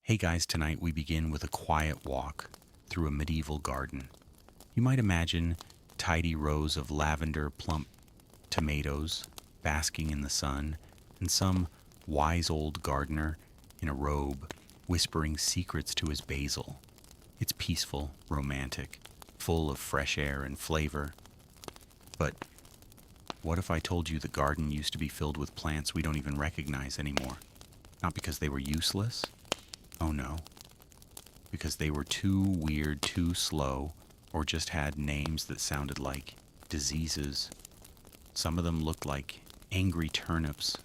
Hey guys, tonight we begin with a quiet walk through a medieval garden. You might imagine tidy rows of lavender plump tomatoes basking in the sun, and some wise old gardener in a robe whispering secrets to his basil. It's peaceful, romantic, full of fresh air and flavor. But what if I told you the garden used to be filled with plants we don't even recognize anymore? Not because they were useless. Oh no, because they were too weird, too slow, or just had names that sounded like diseases. Some of them looked like angry turnips,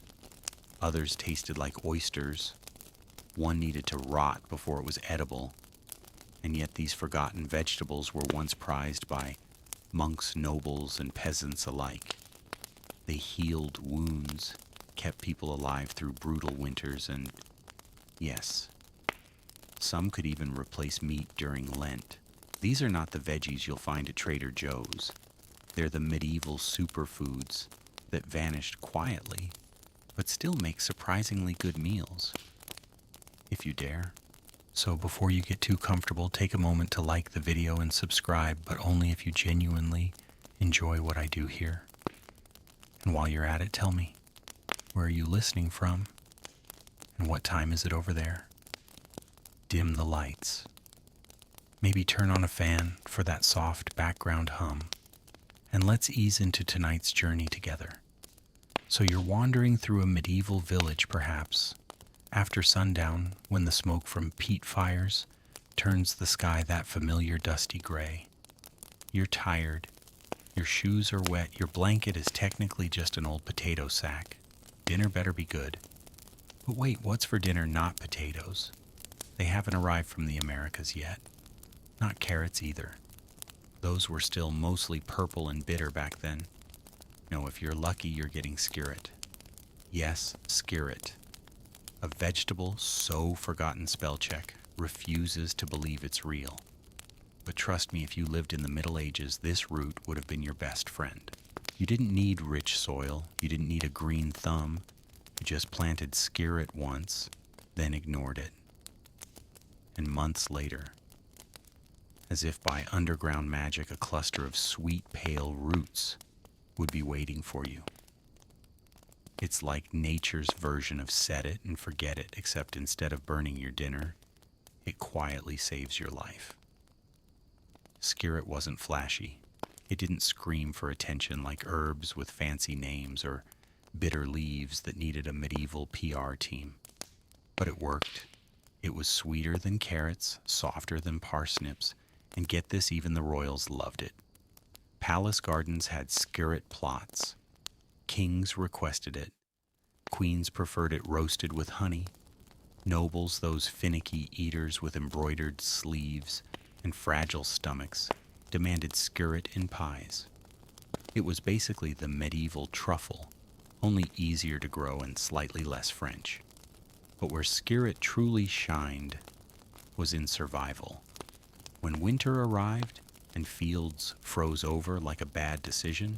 others tasted like oysters. One needed to rot before it was edible, and yet these forgotten vegetables were once prized by monks, nobles, and peasants alike. They healed wounds, kept people alive through brutal winters, and yes, some could even replace meat during Lent. These are not the veggies you'll find at Trader Joe's. They're the medieval superfoods that vanished quietly, but still make surprisingly good meals, if you dare. So before you get too comfortable, take a moment to like the video and subscribe, but only if you genuinely enjoy what I do here. And while you're at it, tell me, where are you listening from? And what time is it over there? Dim the lights. Maybe turn on a fan for that soft background hum. And let's ease into tonight's journey together. So you're wandering through a medieval village, perhaps, after sundown, when the smoke from peat fires turns the sky that familiar dusty gray. You're tired. Your shoes are wet. Your blanket is technically just an old potato sack. Dinner better be good. But wait, what's for dinner not potatoes? They haven't arrived from the Americas yet. Not carrots either. Those were still mostly purple and bitter back then. No, if you're lucky, you're getting skirret. Yes, skirret. A vegetable so forgotten spell check refuses to believe it's real. But trust me, if you lived in the Middle Ages, this root would have been your best friend. You didn't need rich soil. You didn't need a green thumb. You just planted skirret once, then ignored it. And months later, as if by underground magic, a cluster of sweet, pale roots would be waiting for you. It's like nature's version of set it and forget it, except instead of burning your dinner, it quietly saves your life. Skirret wasn't flashy. It didn't scream for attention like herbs with fancy names or bitter leaves that needed a medieval PR team. But it worked. It was sweeter than carrots, softer than parsnips, and get this, even the royals loved it. Palace gardens had skirret plots. Kings requested it. Queens preferred it roasted with honey. Nobles, those finicky eaters with embroidered sleeves and fragile stomachs, demanded skirret in pies. It was basically the medieval truffle, only easier to grow and slightly less French. But where skirret truly shined was in survival. When winter arrived and fields froze over like a bad decision,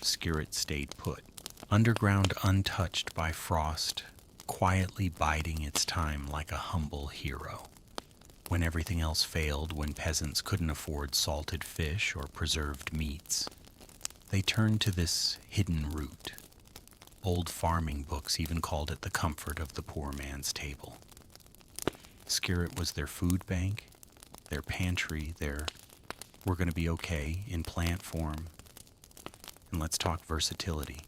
skirret stayed put, underground untouched by frost, quietly biding its time like a humble hero. When everything else failed, when peasants couldn't afford salted fish or preserved meats, they turned to this hidden root. Old farming books even called it the comfort of the poor man's table. Skirret was their food bank, their pantry, their "we're going to be okay" in plant form. And let's talk versatility.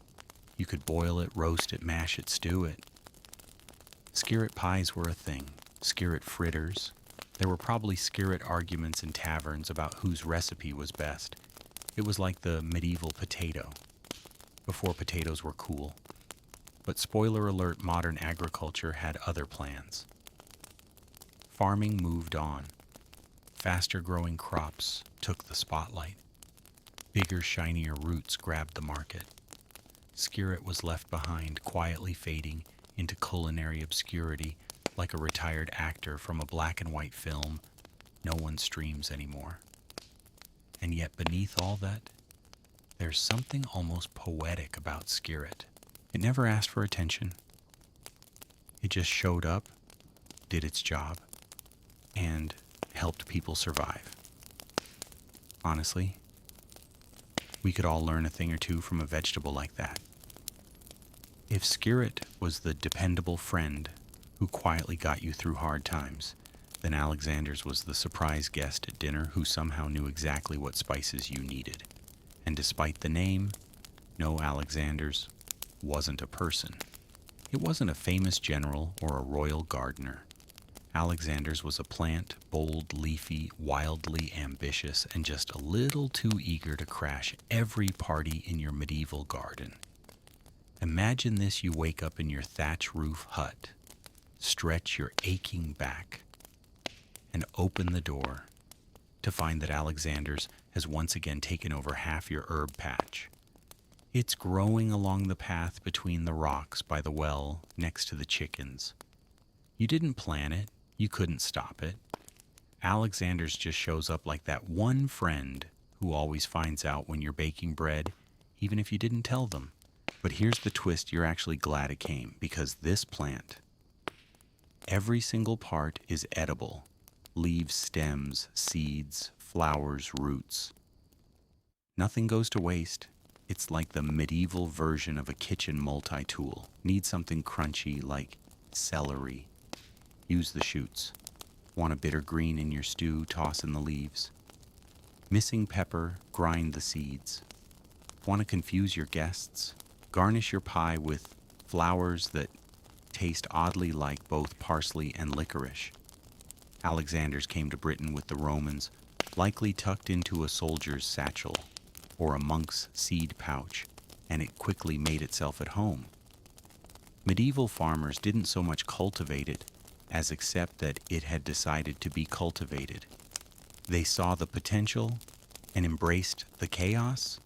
You could boil it, roast it, mash it, stew it. Skirret pies were a thing. Skirret fritters. There were probably skirret arguments in taverns about whose recipe was best. It was like the medieval potato, before potatoes were cool. But spoiler alert, modern agriculture had other plans. Farming moved on. Faster growing crops took the spotlight. Bigger, shinier roots grabbed the market. Skirret was left behind, quietly fading into culinary obscurity like a retired actor from a black and white film no one streams anymore. And yet beneath all that, there's something almost poetic about skirret. It never asked for attention. It just showed up, did its job and helped people survive. Honestly, we could all learn a thing or two from a vegetable like that. If skirret was the dependable friend who quietly got you through hard times, then Alexander's was the surprise guest at dinner who somehow knew exactly what spices you needed. And despite the name, no, Alexander's wasn't a person. It wasn't a famous general or a royal gardener. Alexander's was a plant, bold, leafy, wildly ambitious, and just a little too eager to crash every party in your medieval garden. Imagine this: you wake up in your thatch roof hut, stretch your aching back, and open the door to find that Alexander's has once again taken over half your herb patch. It's growing along the path between the rocks by the well next to the chickens. You didn't plan it, you couldn't stop it. Alexander's just shows up like that one friend who always finds out when you're baking bread, even if you didn't tell them. But here's the twist: you're actually glad it came, because this plant, every single part is edible. Leaves, stems, seeds, flowers, roots. Nothing goes to waste. It's like the medieval version of a kitchen multi-tool. Need something crunchy like celery? Use the shoots. Want a bitter green in your stew? Toss in the leaves. Missing pepper? Grind the seeds. Want to confuse your guests? Garnish your pie with flowers that taste oddly like both parsley and licorice. Alexander's came to Britain with the Romans, likely tucked into a soldier's satchel or a monk's seed pouch, and it quickly made itself at home. Medieval farmers didn't so much cultivate it as accept that it had decided to be cultivated. They saw the potential and embraced the chaos.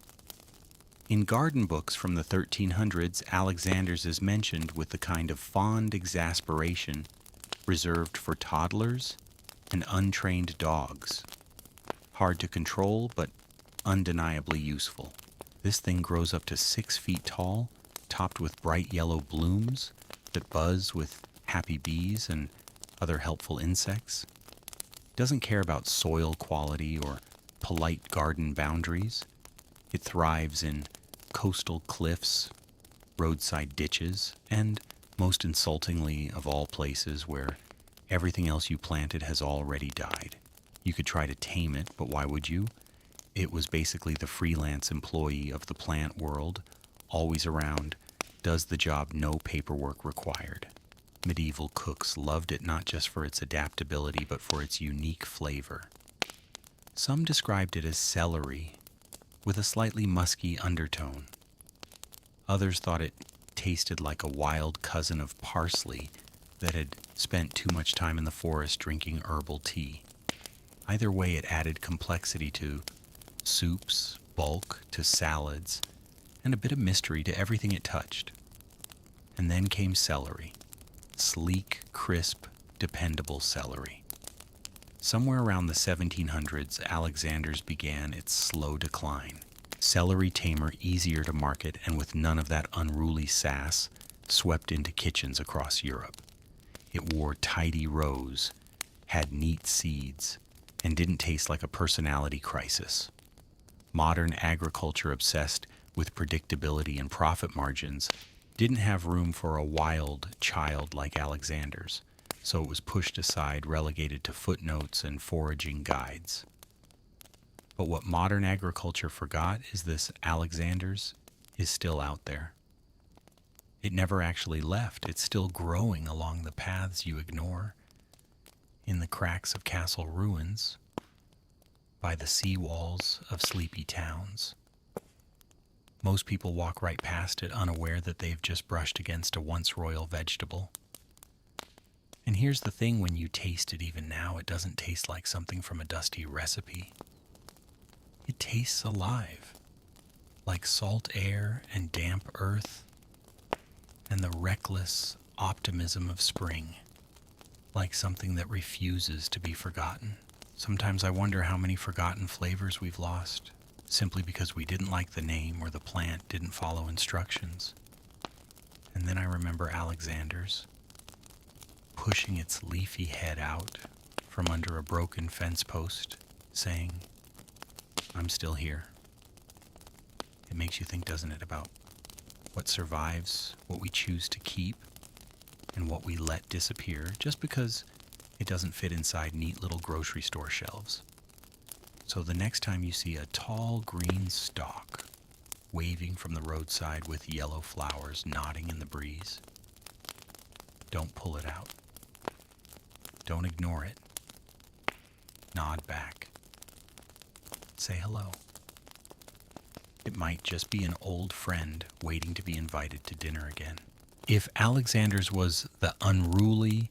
In garden books from the 1300s, Alexander's is mentioned with the kind of fond exasperation reserved for toddlers and untrained dogs. Hard to control, but undeniably useful. This thing grows up to 6 feet tall, topped with bright yellow blooms that buzz with happy bees and other helpful insects. Doesn't care about soil quality or polite garden boundaries. It thrives in coastal cliffs, roadside ditches, and, most insultingly of all places, where everything else you planted has already died. You could try to tame it, but why would you? It was basically the freelance employee of the plant world, always around, does the job, no paperwork required. Medieval cooks loved it not just for its adaptability, but for its unique flavor. Some described it as celery, with a slightly musky undertone. Others thought it tasted like a wild cousin of parsley that had spent too much time in the forest drinking herbal tea. Either way, it added complexity to soups, bulk to salads, and a bit of mystery to everything it touched. And then came celery. Sleek, crisp, dependable celery. Somewhere around the 1700s, Alexander's began its slow decline. Celery tamer, easier to market, and with none of that unruly sass, swept into kitchens across Europe. It wore tidy rows, had neat seeds, and didn't taste like a personality crisis. Modern agriculture, obsessed with predictability and profit margins, didn't have room for a wild child like Alexander's, so it was pushed aside, relegated to footnotes and foraging guides. But what modern agriculture forgot is this: Alexander's is still out there. It never actually left. It's still growing along the paths you ignore, in the cracks of castle ruins, by the sea walls of sleepy towns. Most people walk right past it, unaware that they've just brushed against a once royal vegetable. And here's the thing: when you taste it even now, it doesn't taste like something from a dusty recipe. It tastes alive, like salt air and damp earth, and the reckless optimism of spring, like something that refuses to be forgotten. Sometimes I wonder how many forgotten flavors we've lost, simply because we didn't like the name or the plant didn't follow instructions. And then I remember Alexander's, pushing its leafy head out from under a broken fence post, saying, "I'm still here." It makes you think, doesn't it, about what survives, what we choose to keep, and what we let disappear just because it doesn't fit inside neat little grocery store shelves. So the next time you see a tall green stalk waving from the roadside with yellow flowers nodding in the breeze, don't pull it out. Don't ignore it. Nod back. Say hello. It might just be an old friend waiting to be invited to dinner again. If Alexander's was the unruly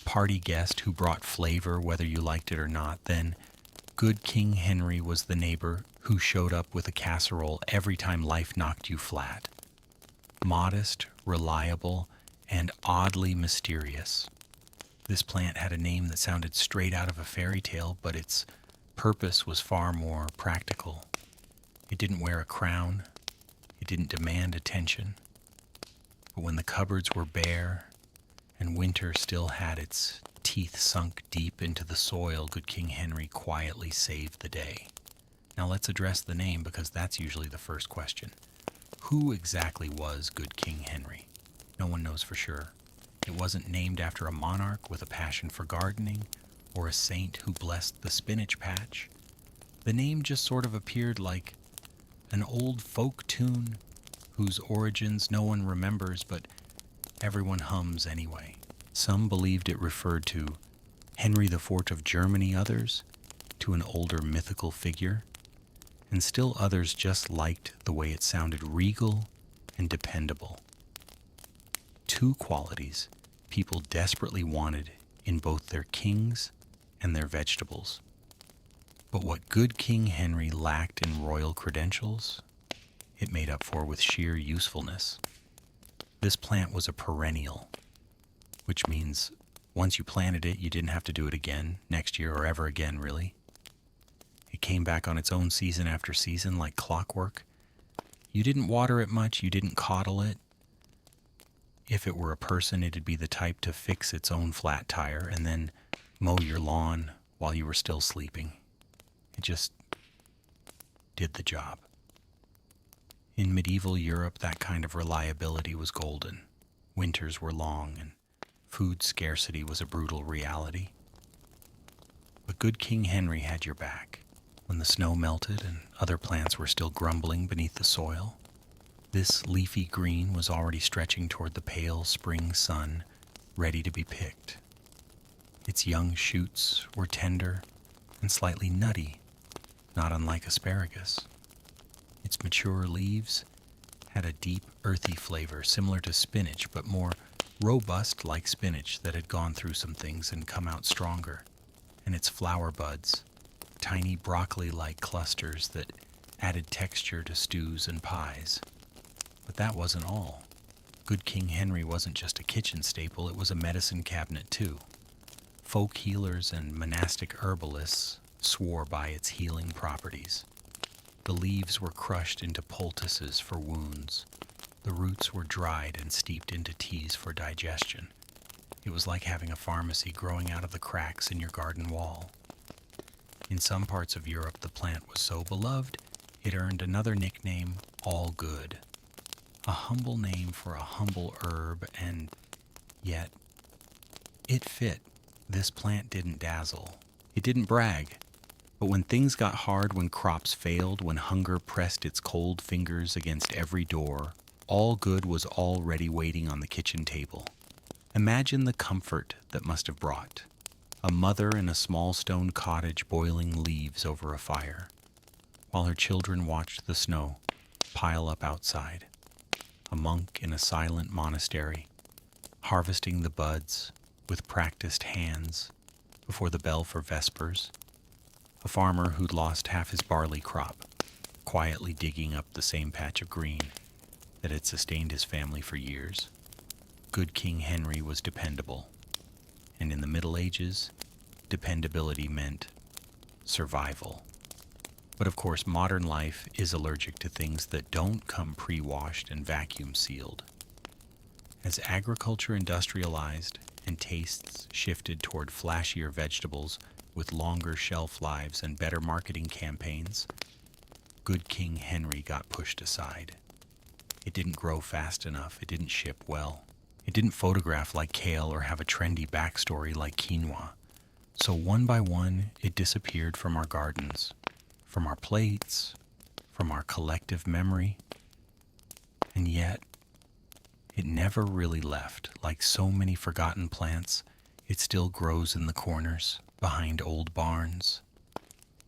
party guest who brought flavor whether you liked it or not, then good King Henry was the neighbor who showed up with a casserole every time life knocked you flat. Modest, reliable, and oddly mysterious. This plant had a name that sounded straight out of a fairy tale, but its purpose was far more practical. It didn't wear a crown. It didn't demand attention. But when the cupboards were bare and winter still had its teeth sunk deep into the soil, good King Henry quietly saved the day. Now let's address the name, because that's usually the first question. Who exactly was good King Henry? No one knows for sure. It wasn't named after a monarch with a passion for gardening or a saint who blessed the spinach patch. The name just sort of appeared like an old folk tune whose origins no one remembers, but everyone hums anyway. Some believed it referred to Henry IV of Germany, others to an older mythical figure, and still others just liked the way it sounded regal and dependable. Two qualities people desperately wanted in both their kings and their vegetables. But what good King Henry lacked in royal credentials, it made up for with sheer usefulness. This plant was a perennial, which means once you planted it, you didn't have to do it again next year or ever again, really. It came back on its own season after season like clockwork. You didn't water it much, you didn't coddle it. If it were a person, it'd be the type to fix its own flat tire and then mow your lawn while you were still sleeping. It just did the job. In medieval Europe, that kind of reliability was golden. Winters were long and food scarcity was a brutal reality. But good King Henry had your back. When the snow melted and other plants were still grumbling beneath the soil, this leafy green was already stretching toward the pale spring sun, ready to be picked. Its young shoots were tender and slightly nutty, not unlike asparagus. Its mature leaves had a deep, earthy flavor similar to spinach, but more robust like spinach that had gone through some things and come out stronger. And its flower buds, tiny broccoli-like clusters that added texture to stews and pies. But that wasn't all. Good King Henry wasn't just a kitchen staple, it was a medicine cabinet too. Folk healers and monastic herbalists swore by its healing properties. The leaves were crushed into poultices for wounds. The roots were dried and steeped into teas for digestion. It was like having a pharmacy growing out of the cracks in your garden wall. In some parts of Europe, the plant was so beloved, it earned another nickname, all good. A humble name for a humble herb, and yet it fit. This plant didn't dazzle. It didn't brag. But when things got hard, when crops failed, when hunger pressed its cold fingers against every door, all good was already waiting on the kitchen table. Imagine the comfort that must have brought. A mother in a small stone cottage boiling leaves over a fire, while her children watched the snow pile up outside. A monk in a silent monastery, harvesting the buds with practiced hands before the bell for vespers. A farmer who'd lost half his barley crop, quietly digging up the same patch of green that had sustained his family for years. Good King Henry was dependable, and in the Middle Ages, dependability meant survival. But of course, modern life is allergic to things that don't come pre-washed and vacuum sealed. As agriculture industrialized and tastes shifted toward flashier vegetables with longer shelf lives and better marketing campaigns, Good King Henry got pushed aside. It didn't grow fast enough, it didn't ship well. It didn't photograph like kale or have a trendy backstory like quinoa. So one by one, it disappeared from our gardens, from our plates, from our collective memory. And yet, it never really left. Like so many forgotten plants, it still grows in the corners, behind old barns,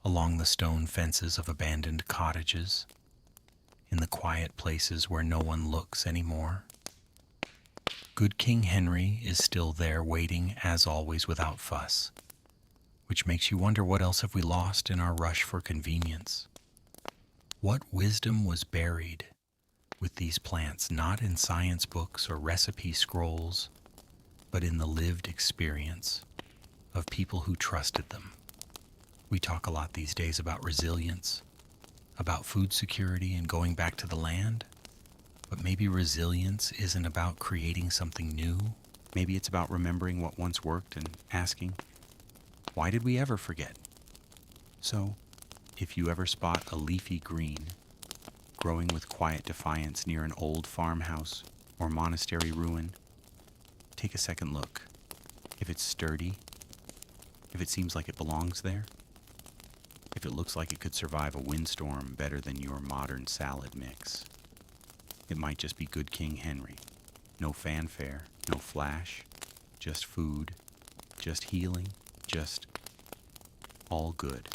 along the stone fences of abandoned cottages, in the quiet places where no one looks anymore. Good King Henry is still there waiting, as always, without fuss, which makes you wonder, what else have we lost in our rush for convenience? What wisdom was buried with these plants, not in science books or recipe scrolls, but in the lived experience of people who trusted them? We talk a lot these days about resilience, about food security and going back to the land. But maybe resilience isn't about creating something new. Maybe it's about remembering what once worked and asking, why did we ever forget? So, if you ever spot a leafy green growing with quiet defiance near an old farmhouse or monastery ruin, take a second look. If it's sturdy, if it seems like it belongs there, if it looks like it could survive a windstorm better than your modern salad mix, it might just be Good King Henry. No fanfare, no flash, just food, just healing, just all good.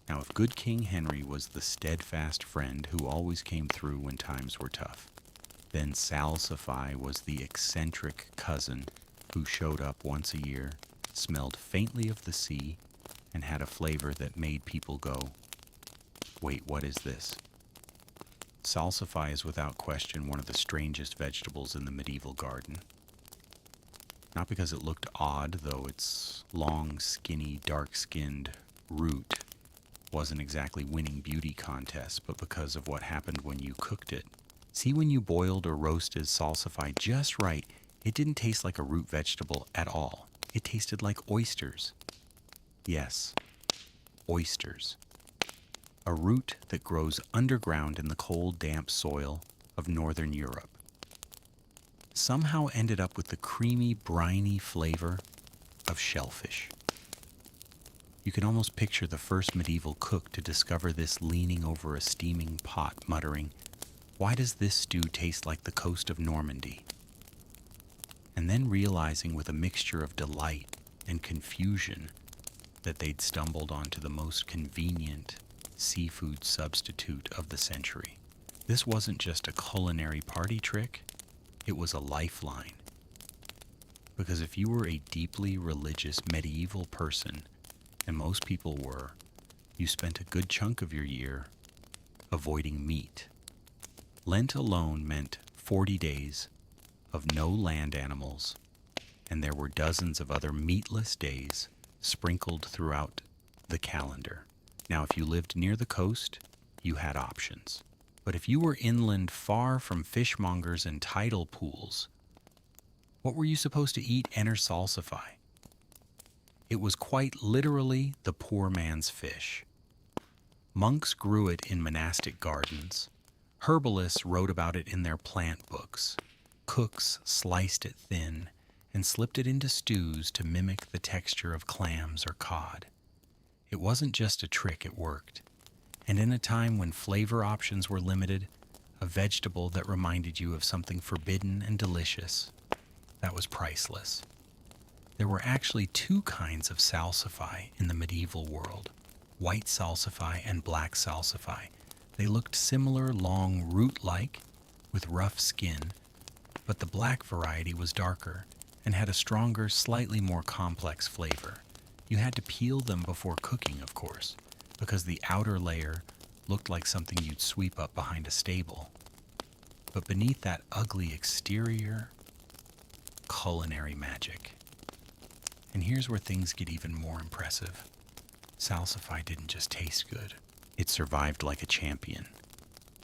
Now, if Good King Henry was the steadfast friend who always came through when times were tough, then Salsify was the eccentric cousin who showed up once a year, smelled faintly of the sea, and had a flavor that made people go, wait, what is this? Salsify is without question one of the strangest vegetables in the medieval garden. Not because it looked odd, though its long, skinny, dark-skinned root wasn't exactly winning beauty contests, but because of what happened when you cooked it. See, when you boiled or roasted salsify just right, it didn't taste like a root vegetable at all. It tasted like oysters. Yes, oysters. A root that grows underground in the cold, damp soil of northern Europe. Somehow ended up with the creamy, briny flavor of shellfish. You can almost picture the first medieval cook to discover this leaning over a steaming pot, muttering, "Why does this stew taste like the coast of Normandy?" And then realizing with a mixture of delight and confusion that they'd stumbled onto the most convenient seafood substitute of the century. This wasn't just a culinary party trick, it was a lifeline. Because if you were a deeply religious medieval person, and most people were, you spent a good chunk of your year avoiding meat. Lent alone meant 40 days of no land animals, and there were dozens of other meatless days sprinkled throughout the calendar. Now, if you lived near the coast, you had options. But if you were inland far from fishmongers and tidal pools, what were you supposed to eat? Enter salsify. It was quite literally the poor man's fish. Monks grew it in monastic gardens. Herbalists wrote about it in their plant books. Cooks sliced it thin and slipped it into stews to mimic the texture of clams or cod. It wasn't just a trick, it worked. And in a time when flavor options were limited, a vegetable that reminded you of something forbidden and delicious, that was priceless. There were actually two kinds of salsify in the medieval world, white salsify and black salsify. They looked similar, long, root-like, with rough skin, but the black variety was darker and had a stronger, slightly more complex flavor. You had to peel them before cooking, of course, because the outer layer looked like something you'd sweep up behind a stable. But beneath that ugly exterior, culinary magic. And here's where things get even more impressive. Salsify didn't just taste good. It survived like a champion.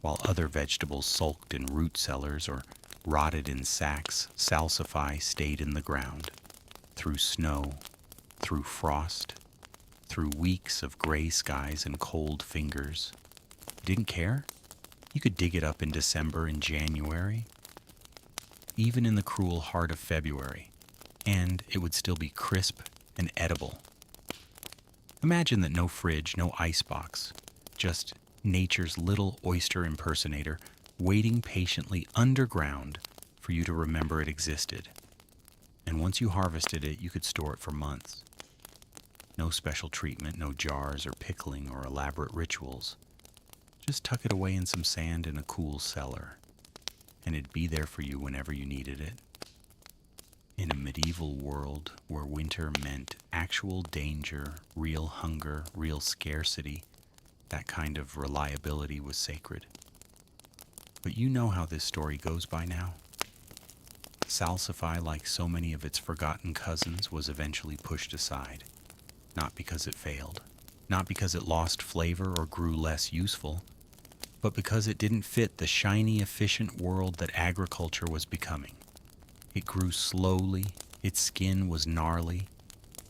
While other vegetables sulked in root cellars or rotted in sacks, salsify stayed in the ground, through snow, through frost, through weeks of gray skies and cold fingers. You didn't care? You could dig it up in December and January, even in the cruel heart of February, and it would still be crisp and edible. Imagine that no fridge, no icebox, just nature's little oyster impersonator waiting patiently underground for you to remember it existed. And once you harvested it, you could store it for months. No special treatment, no jars or pickling or elaborate rituals. Just tuck it away in some sand in a cool cellar, and it'd be there for you whenever you needed it. In a medieval world where winter meant actual danger, real hunger, real scarcity, that kind of reliability was sacred. But you know how this story goes by now. Salsify, like so many of its forgotten cousins, was eventually pushed aside. Not because it failed, not because it lost flavor or grew less useful, but because it didn't fit the shiny, efficient world that agriculture was becoming. It grew slowly, its skin was gnarly,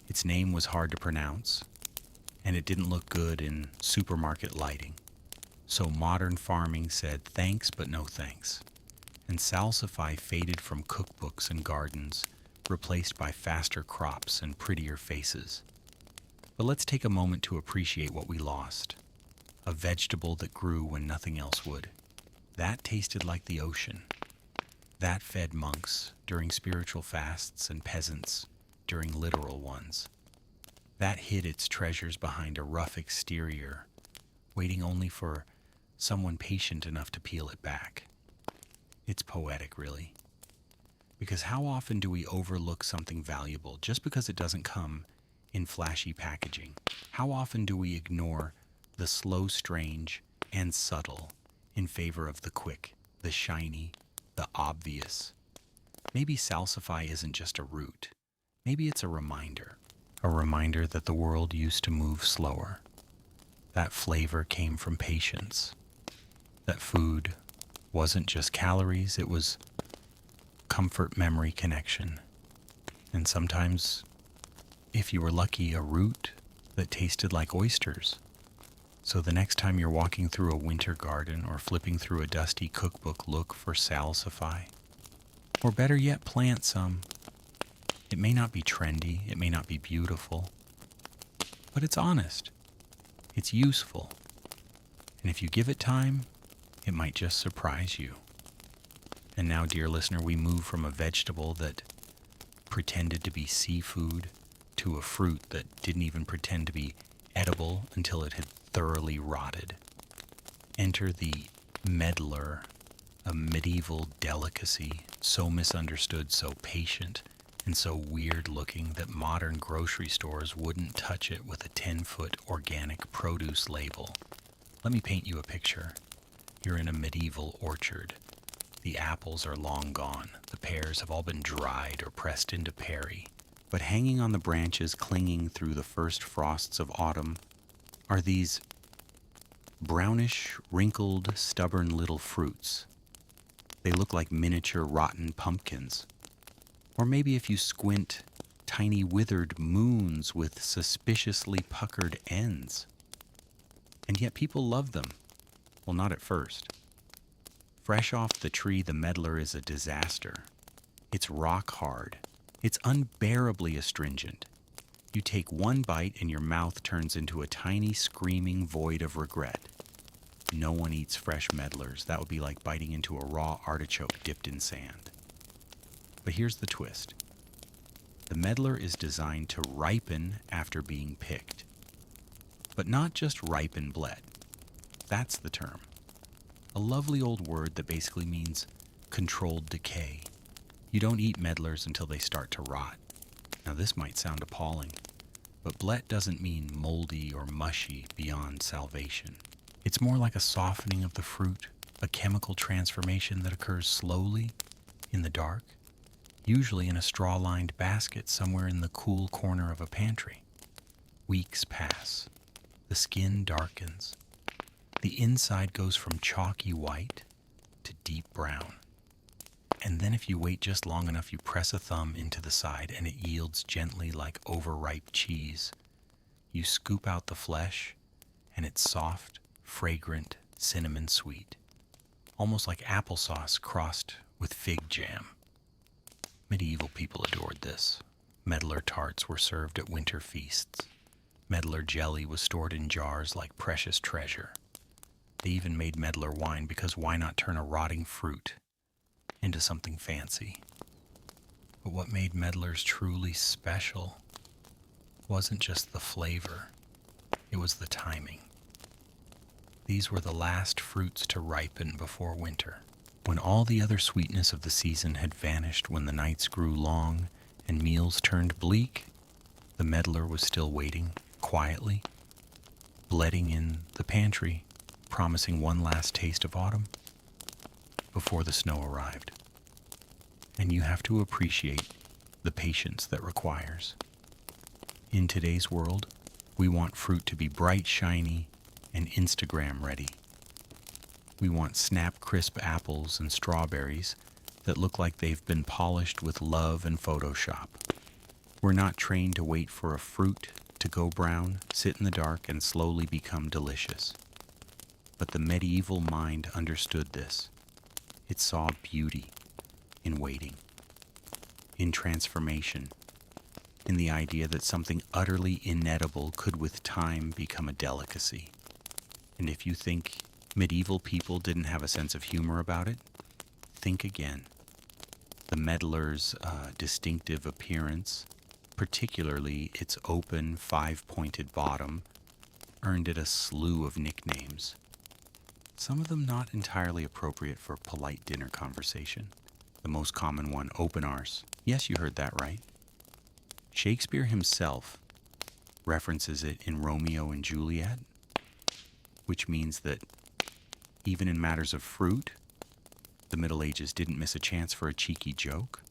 its name was hard to pronounce, and it didn't look good in supermarket lighting. So modern farming said thanks but no thanks, and salsify faded from cookbooks and gardens, replaced by faster crops and prettier faces. But let's take a moment to appreciate what we lost. A vegetable that grew when nothing else would. That tasted like the ocean. That fed monks during spiritual fasts and peasants during literal ones. That hid its treasures behind a rough exterior, waiting only for someone patient enough to peel it back. It's poetic, really. Because how often do we overlook something valuable just because it doesn't come in flashy packaging? How often do we ignore the slow, strange, and subtle in favor of the quick, the shiny, the obvious? Maybe salsify isn't just a root. Maybe it's a reminder that the world used to move slower. That flavor came from patience. That food wasn't just calories, it was comfort, memory, connection. And sometimes, if you were lucky, a root that tasted like oysters. So the next time you're walking through a winter garden or flipping through a dusty cookbook, look for salsify. Or better yet, plant some. It may not be trendy, it may not be beautiful, but it's honest. It's useful. And if you give it time, it might just surprise you. And now, dear listener, we move from a vegetable that pretended to be seafood to a fruit that didn't even pretend to be edible until it had thoroughly rotted. Enter the medlar, a medieval delicacy, so misunderstood, so patient, and so weird-looking that modern grocery stores wouldn't touch it with a 10-foot organic produce label. Let me paint you a picture. You're in a medieval orchard. The apples are long gone. The pears have all been dried or pressed into perry. But hanging on the branches, clinging through the first frosts of autumn, are these brownish, wrinkled, stubborn little fruits. They look like miniature rotten pumpkins. Or maybe if you squint, tiny withered moons with suspiciously puckered ends. And yet people love them. Well, not at first. Fresh off the tree, the medlar is a disaster. It's rock hard. It's unbearably astringent. You take one bite and your mouth turns into a tiny screaming void of regret. No one eats fresh medlars. That would be like biting into a raw artichoke dipped in sand. But here's the twist. The medlar is designed to ripen after being picked. But not just ripen bled. That's the term. A lovely old word that basically means controlled decay. You don't eat medlars until they start to rot. Now this might sound appalling, but blet doesn't mean moldy or mushy beyond salvation. It's more like a softening of the fruit, a chemical transformation that occurs slowly, in the dark, usually in a straw-lined basket somewhere in the cool corner of a pantry. Weeks pass. The skin darkens. The inside goes from chalky white to deep brown. And then if you wait just long enough, you press a thumb into the side and it yields gently like overripe cheese. You scoop out the flesh and it's soft, fragrant, cinnamon sweet, almost like applesauce crossed with fig jam. Medieval people adored this. Medlar tarts were served at winter feasts. Medlar jelly was stored in jars like precious treasure. They even made medlar wine because why not turn a rotting fruit into something fancy? But what made medlars truly special wasn't just the flavor, it was the timing. These were the last fruits to ripen before winter, when all the other sweetness of the season had vanished, when the nights grew long and meals turned bleak. The medlar was still waiting, quietly, bleeding in the pantry, promising one last taste of autumn before the snow arrived. And you have to appreciate the patience that requires. In today's world, we want fruit to be bright, shiny, and Instagram ready. We want snap crisp apples and strawberries that look like they've been polished with love and Photoshop. We're not trained to wait for a fruit to go brown, sit in the dark, and slowly become delicious. But the medieval mind understood this. It saw beauty in waiting, in transformation, in the idea that something utterly inedible could with time become a delicacy. And if you think medieval people didn't have a sense of humor about it, think again. The medlar's distinctive appearance, particularly its open, five-pointed bottom, earned it a slew of nicknames. Some of them not entirely appropriate for polite dinner conversation. The most common one, open arse. Yes, you heard that right. Shakespeare himself references it in Romeo and Juliet, which means that even in matters of fruit, the Middle Ages didn't miss a chance for a cheeky joke.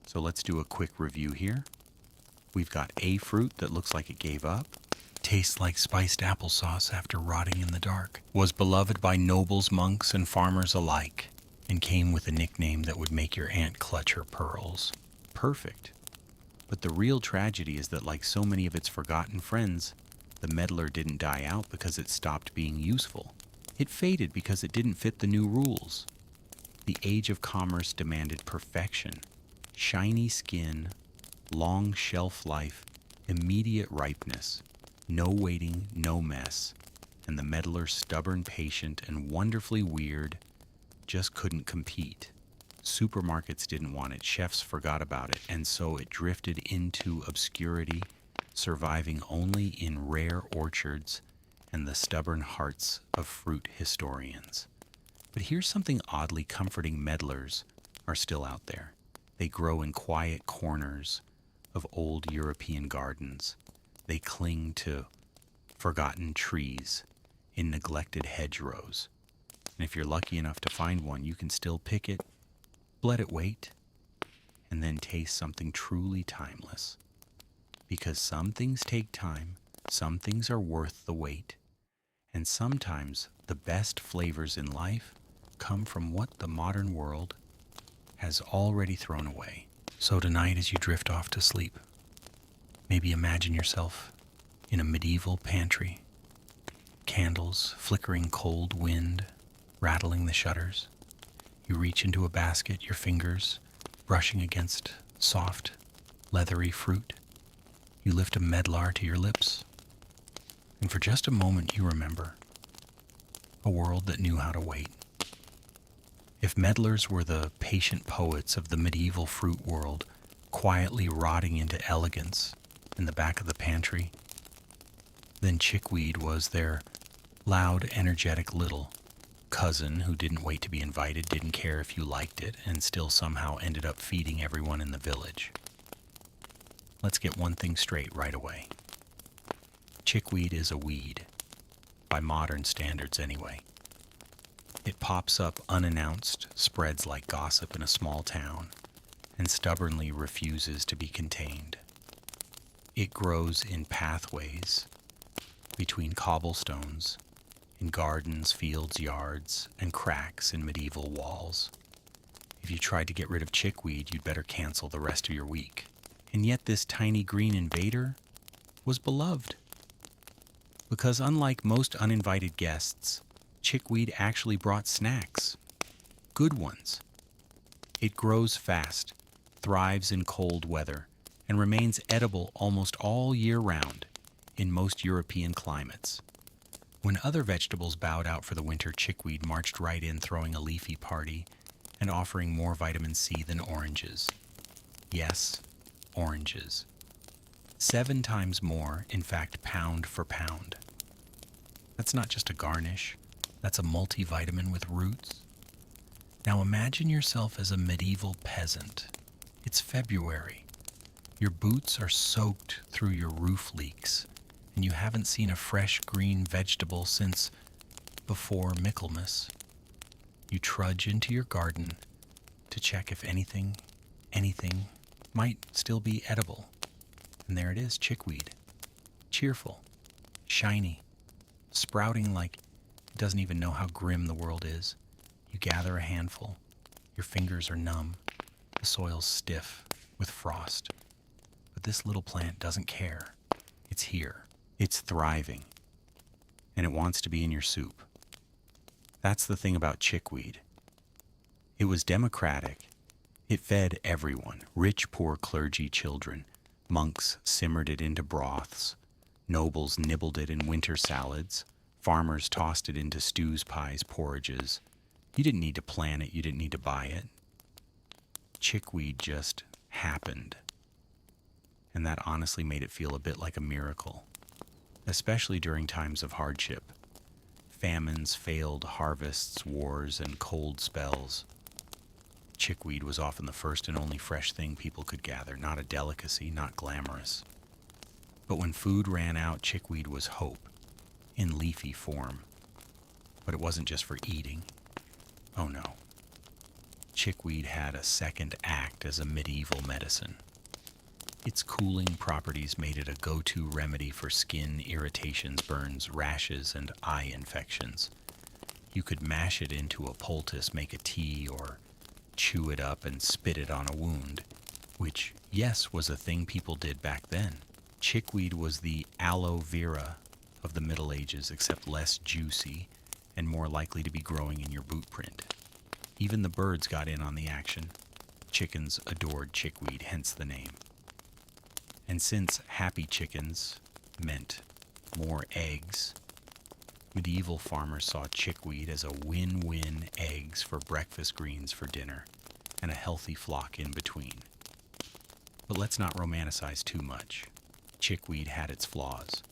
So let's do a quick review here. We've got a fruit that looks like it gave up, tastes like spiced applesauce after rotting in the dark, was beloved by nobles, monks, and farmers alike, and came with a nickname that would make your aunt clutch her pearls. Perfect. But the real tragedy is that, like so many of its forgotten friends, the medlar didn't die out because it stopped being useful. It faded because it didn't fit the new rules. The age of commerce demanded perfection, shiny skin, long shelf life, immediate ripeness, no waiting, no mess, and the medlar, stubborn, patient, and wonderfully weird, just couldn't compete. Supermarkets didn't want it, chefs forgot about it, and so it drifted into obscurity, surviving only in rare orchards and the stubborn hearts of fruit historians. But here's something oddly comforting. Medlars are still out there. They grow in quiet corners of old European gardens. They cling to forgotten trees in neglected hedgerows. And if you're lucky enough to find one, you can still pick it, let it wait, and then taste something truly timeless. Because some things take time, some things are worth the wait, and sometimes the best flavors in life come from what the modern world has already thrown away. So tonight, as you drift off to sleep, maybe imagine yourself in a medieval pantry, candles, flickering cold wind, rattling the shutters. You reach into a basket, your fingers brushing against soft, leathery fruit. You lift a medlar to your lips, and for just a moment you remember a world that knew how to wait. If medlars were the patient poets of the medieval fruit world, quietly rotting into elegance in the back of the pantry, then chickweed was their loud, energetic little cousin who didn't wait to be invited, didn't care if you liked it, and still somehow ended up feeding everyone in the village. Let's get one thing straight right away. Chickweed is a weed, by modern standards anyway. It pops up unannounced, spreads like gossip in a small town, and stubbornly refuses to be contained. It grows in pathways between cobblestones, in gardens, fields, yards, and cracks in medieval walls. If you tried to get rid of chickweed, you'd better cancel the rest of your week. And yet this tiny green invader was beloved. Because unlike most uninvited guests, chickweed actually brought snacks. Good ones. It grows fast, thrives in cold weather, and remains edible almost all year round in most European climates. When other vegetables bowed out for the winter, chickweed marched right in, throwing a leafy party and offering more vitamin C than oranges. Yes, oranges. 7 times more, in fact, pound for pound. That's not just a garnish, that's a multivitamin with roots. Now imagine yourself as a medieval peasant. It's February. Your boots are soaked through your roof leaks, and you haven't seen a fresh green vegetable since before Michaelmas. You trudge into your garden to check if anything might still be edible. And there it is, chickweed. Cheerful, shiny, sprouting like it doesn't even know how grim the world is. You gather a handful. Your fingers are numb. The soil's stiff with frost. But this little plant doesn't care. It's here. It's thriving. And it wants to be in your soup. That's the thing about chickweed. It was democratic. It fed everyone, rich, poor, clergy, children. Monks simmered it into broths. Nobles nibbled it in winter salads. Farmers tossed it into stews, pies, porridges. You didn't need to plan it. You didn't need to buy it. Chickweed just happened. And that honestly made it feel a bit like a miracle, especially during times of hardship. Famines, failed harvests, wars, and cold spells. Chickweed was often the first and only fresh thing people could gather, not a delicacy, not glamorous. But when food ran out, chickweed was hope, in leafy form. But it wasn't just for eating. Oh no. Chickweed had a second act as a medieval medicine. Its cooling properties made it a go-to remedy for skin irritations, burns, rashes, and eye infections. You could mash it into a poultice, make a tea, or chew it up and spit it on a wound, which, yes, was a thing people did back then. Chickweed was the aloe vera of the Middle Ages, except less juicy and more likely to be growing in your boot print. Even the birds got in on the action. Chickens adored chickweed, hence the name. And since happy chickens meant more eggs, medieval farmers saw chickweed as a win-win: eggs for breakfast, greens for dinner, and a healthy flock in between. But let's not romanticize too much. Chickweed had its flaws.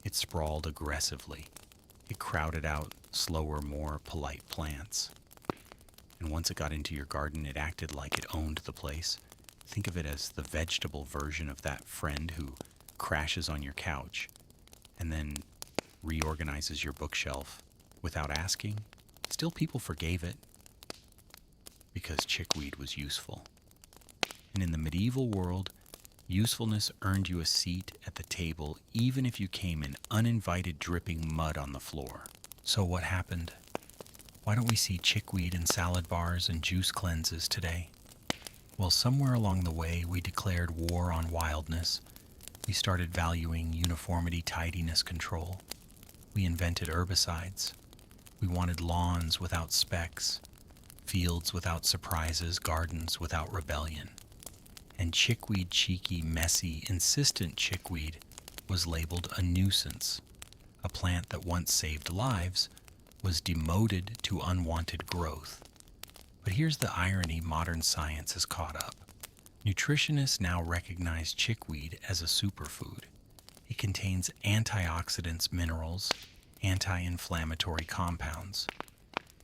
It sprawled aggressively. It crowded out slower, more polite plants. And once it got into your garden, it acted like it owned the place. Think of it as the vegetable version of that friend who crashes on your couch and then reorganizes your bookshelf without asking. Still, people forgave it because chickweed was useful. And in the medieval world, usefulness earned you a seat at the table even if you came in uninvited, dripping mud on the floor. So what happened? Why don't we see chickweed in salad bars and juice cleanses today? Well, somewhere along the way, we declared war on wildness. We started valuing uniformity, tidiness, control. We invented herbicides. We wanted lawns without specks, fields without surprises, gardens without rebellion. And chickweed, cheeky, messy, insistent chickweed, was labeled a nuisance. A plant that once saved lives was demoted to unwanted growth. But here's the irony: modern science has caught up. Nutritionists now recognize chickweed as a superfood. It contains antioxidants, minerals, anti-inflammatory compounds.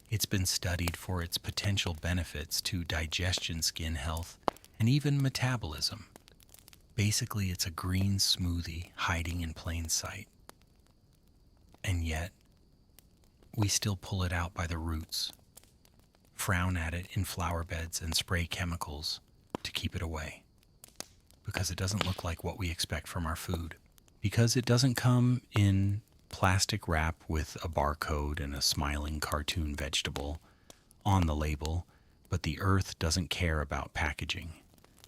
It's been studied for its potential benefits to digestion, skin health, and even metabolism. Basically, it's a green smoothie hiding in plain sight. And yet, we still pull it out by the roots, frown at it in flower beds, and spray chemicals to keep it away. Because it doesn't look like what we expect from our food. Because it doesn't come in plastic wrap with a barcode and a smiling cartoon vegetable on the label. But the earth doesn't care about packaging.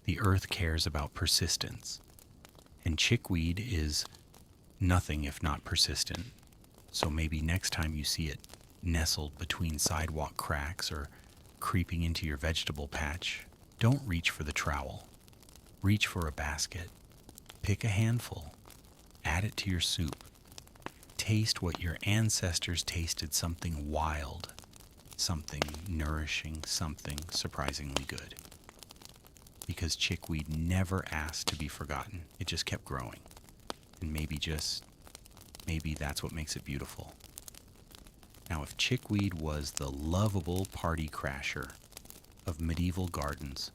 The earth cares about persistence. And chickweed is nothing if not persistent. So maybe next time you see it nestled between sidewalk cracks or creeping into your vegetable patch, don't reach for the trowel. Reach for a basket. Pick a handful. Add it to your soup. Taste what your ancestors tasted, something wild, something nourishing, something surprisingly good. Because chickweed never asked to be forgotten. It just kept growing. And maybe that's what makes it beautiful. Now, if chickweed was the lovable party crasher of medieval gardens,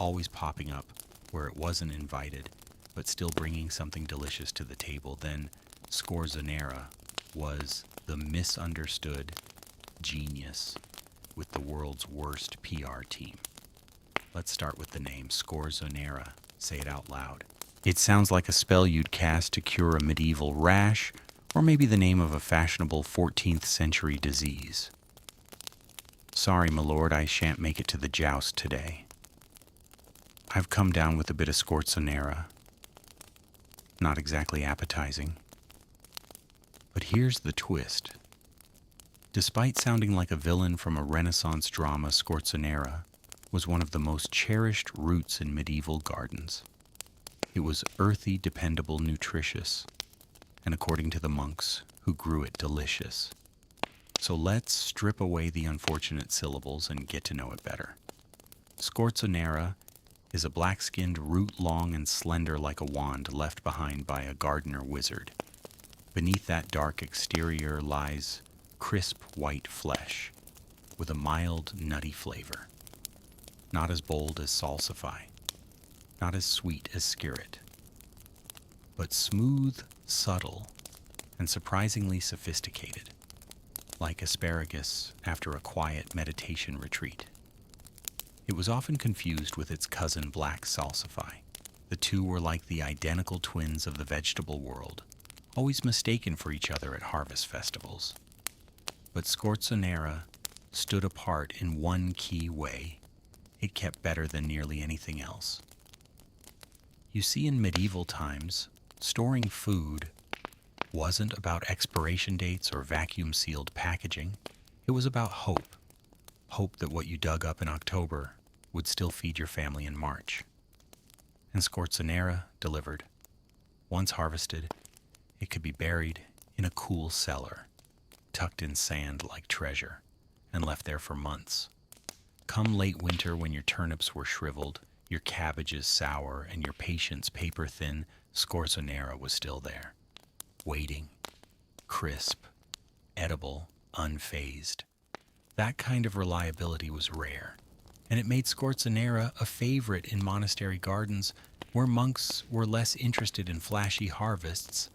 always popping up where it wasn't invited, but still bringing something delicious to the table, then scorzonera was the misunderstood genius with the world's worst PR team. Let's start with the name scorzonera. Say it out loud. It sounds like a spell you'd cast to cure a medieval rash, or maybe the name of a fashionable 14th century disease. Sorry, my lord, I shan't make it to the joust today. I've come down with a bit of scorzonera. Not exactly appetizing. But here's the twist. Despite sounding like a villain from a Renaissance drama, scorzonera was one of the most cherished roots in medieval gardens. It was earthy, dependable, nutritious, and according to the monks who grew it, delicious. So let's strip away the unfortunate syllables and get to know it better. Scorzonera is a black-skinned root, long and slender like a wand, left behind by a gardener wizard. Beneath that dark exterior lies crisp white flesh with a mild, nutty flavor. Not as bold as salsify, not as sweet as skirret, but smooth, subtle, and surprisingly sophisticated, like asparagus after a quiet meditation retreat. It was often confused with its cousin black salsify. The two were like the identical twins of the vegetable world, always mistaken for each other at harvest festivals. But scorzonera stood apart in one key way. It kept better than nearly anything else. You see, in medieval times, storing food wasn't about expiration dates or vacuum-sealed packaging. It was about hope. Hope that what you dug up in October would still feed your family in March. And scorzonera delivered. Once harvested, it could be buried in a cool cellar, tucked in sand like treasure, and left there for months. Come late winter, when your turnips were shriveled, your cabbages sour, and your patience paper thin, scorzonera was still there, waiting, crisp, edible, unfazed. That kind of reliability was rare, and it made scorzonera a favorite in monastery gardens where monks were less interested in flashy harvests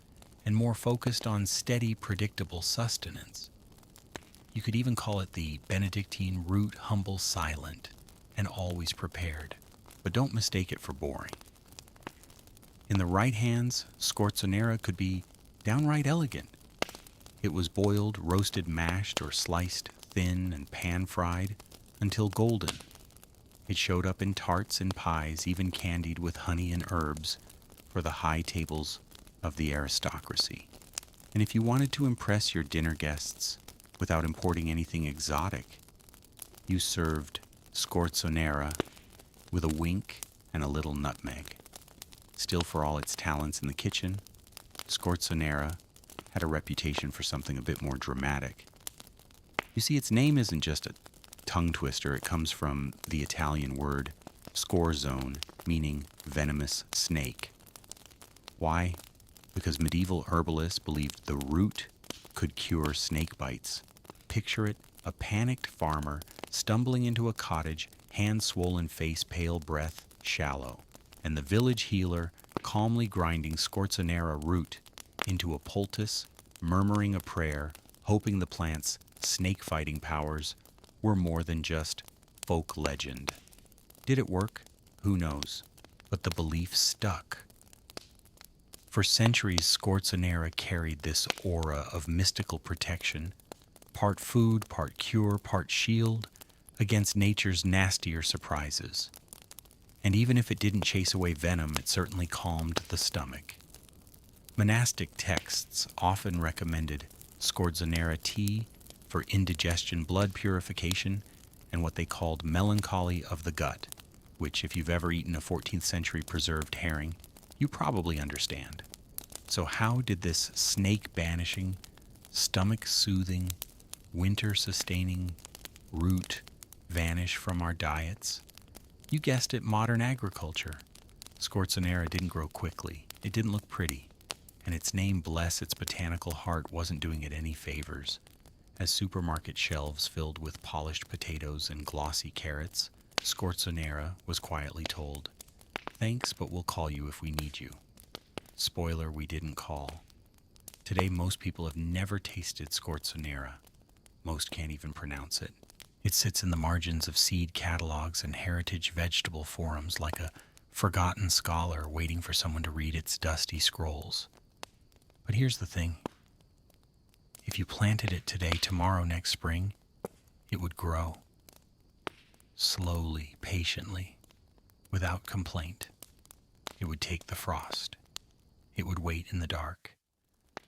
and more focused on steady, predictable sustenance. You could even call it the Benedictine root, humble, silent, and always prepared, but don't mistake it for boring. In the right hands, scorzonera could be downright elegant. It was boiled, roasted, mashed, or sliced thin and pan-fried until golden. It showed up in tarts and pies, even candied with honey and herbs for the high tables of the aristocracy. And if you wanted to impress your dinner guests without importing anything exotic, you served scorzonera with a wink and a little nutmeg. Still, for all its talents in the kitchen, scorzonera had a reputation for something a bit more dramatic. You see, its name isn't just a tongue twister. It comes from the Italian word scorzone, meaning venomous snake. Why? Because medieval herbalists believed the root could cure snake bites. Picture it, a panicked farmer stumbling into a cottage, hand swollen, face pale, breath shallow, and the village healer calmly grinding scorzonera root into a poultice, murmuring a prayer, hoping the plant's snake-fighting powers were more than just folk legend. Did it work? Who knows? But the belief stuck. For centuries, scorzonera carried this aura of mystical protection, part food, part cure, part shield, against nature's nastier surprises. And even if it didn't chase away venom, it certainly calmed the stomach. Monastic texts often recommended scorzonera tea for indigestion, blood purification, and what they called melancholy of the gut, which, if you've ever eaten a 14th century preserved herring, you probably understand. So how did this snake-banishing, stomach-soothing, winter-sustaining root vanish from our diets? You guessed it, modern agriculture. Scorzonera didn't grow quickly. It didn't look pretty. And its name, bless its botanical heart, wasn't doing it any favors. As supermarket shelves filled with polished potatoes and glossy carrots, Scorzonera was quietly told, "Thanks, but we'll call you if we need you." Spoiler, we didn't call. Today, most people have never tasted Scorzonera. Most can't even pronounce it. It sits in the margins of seed catalogs and heritage vegetable forums like a forgotten scholar waiting for someone to read its dusty scrolls. But here's the thing. If you planted it today, tomorrow, next spring, it would grow. Slowly, patiently, without complaint. It would take the frost. It would wait in the dark.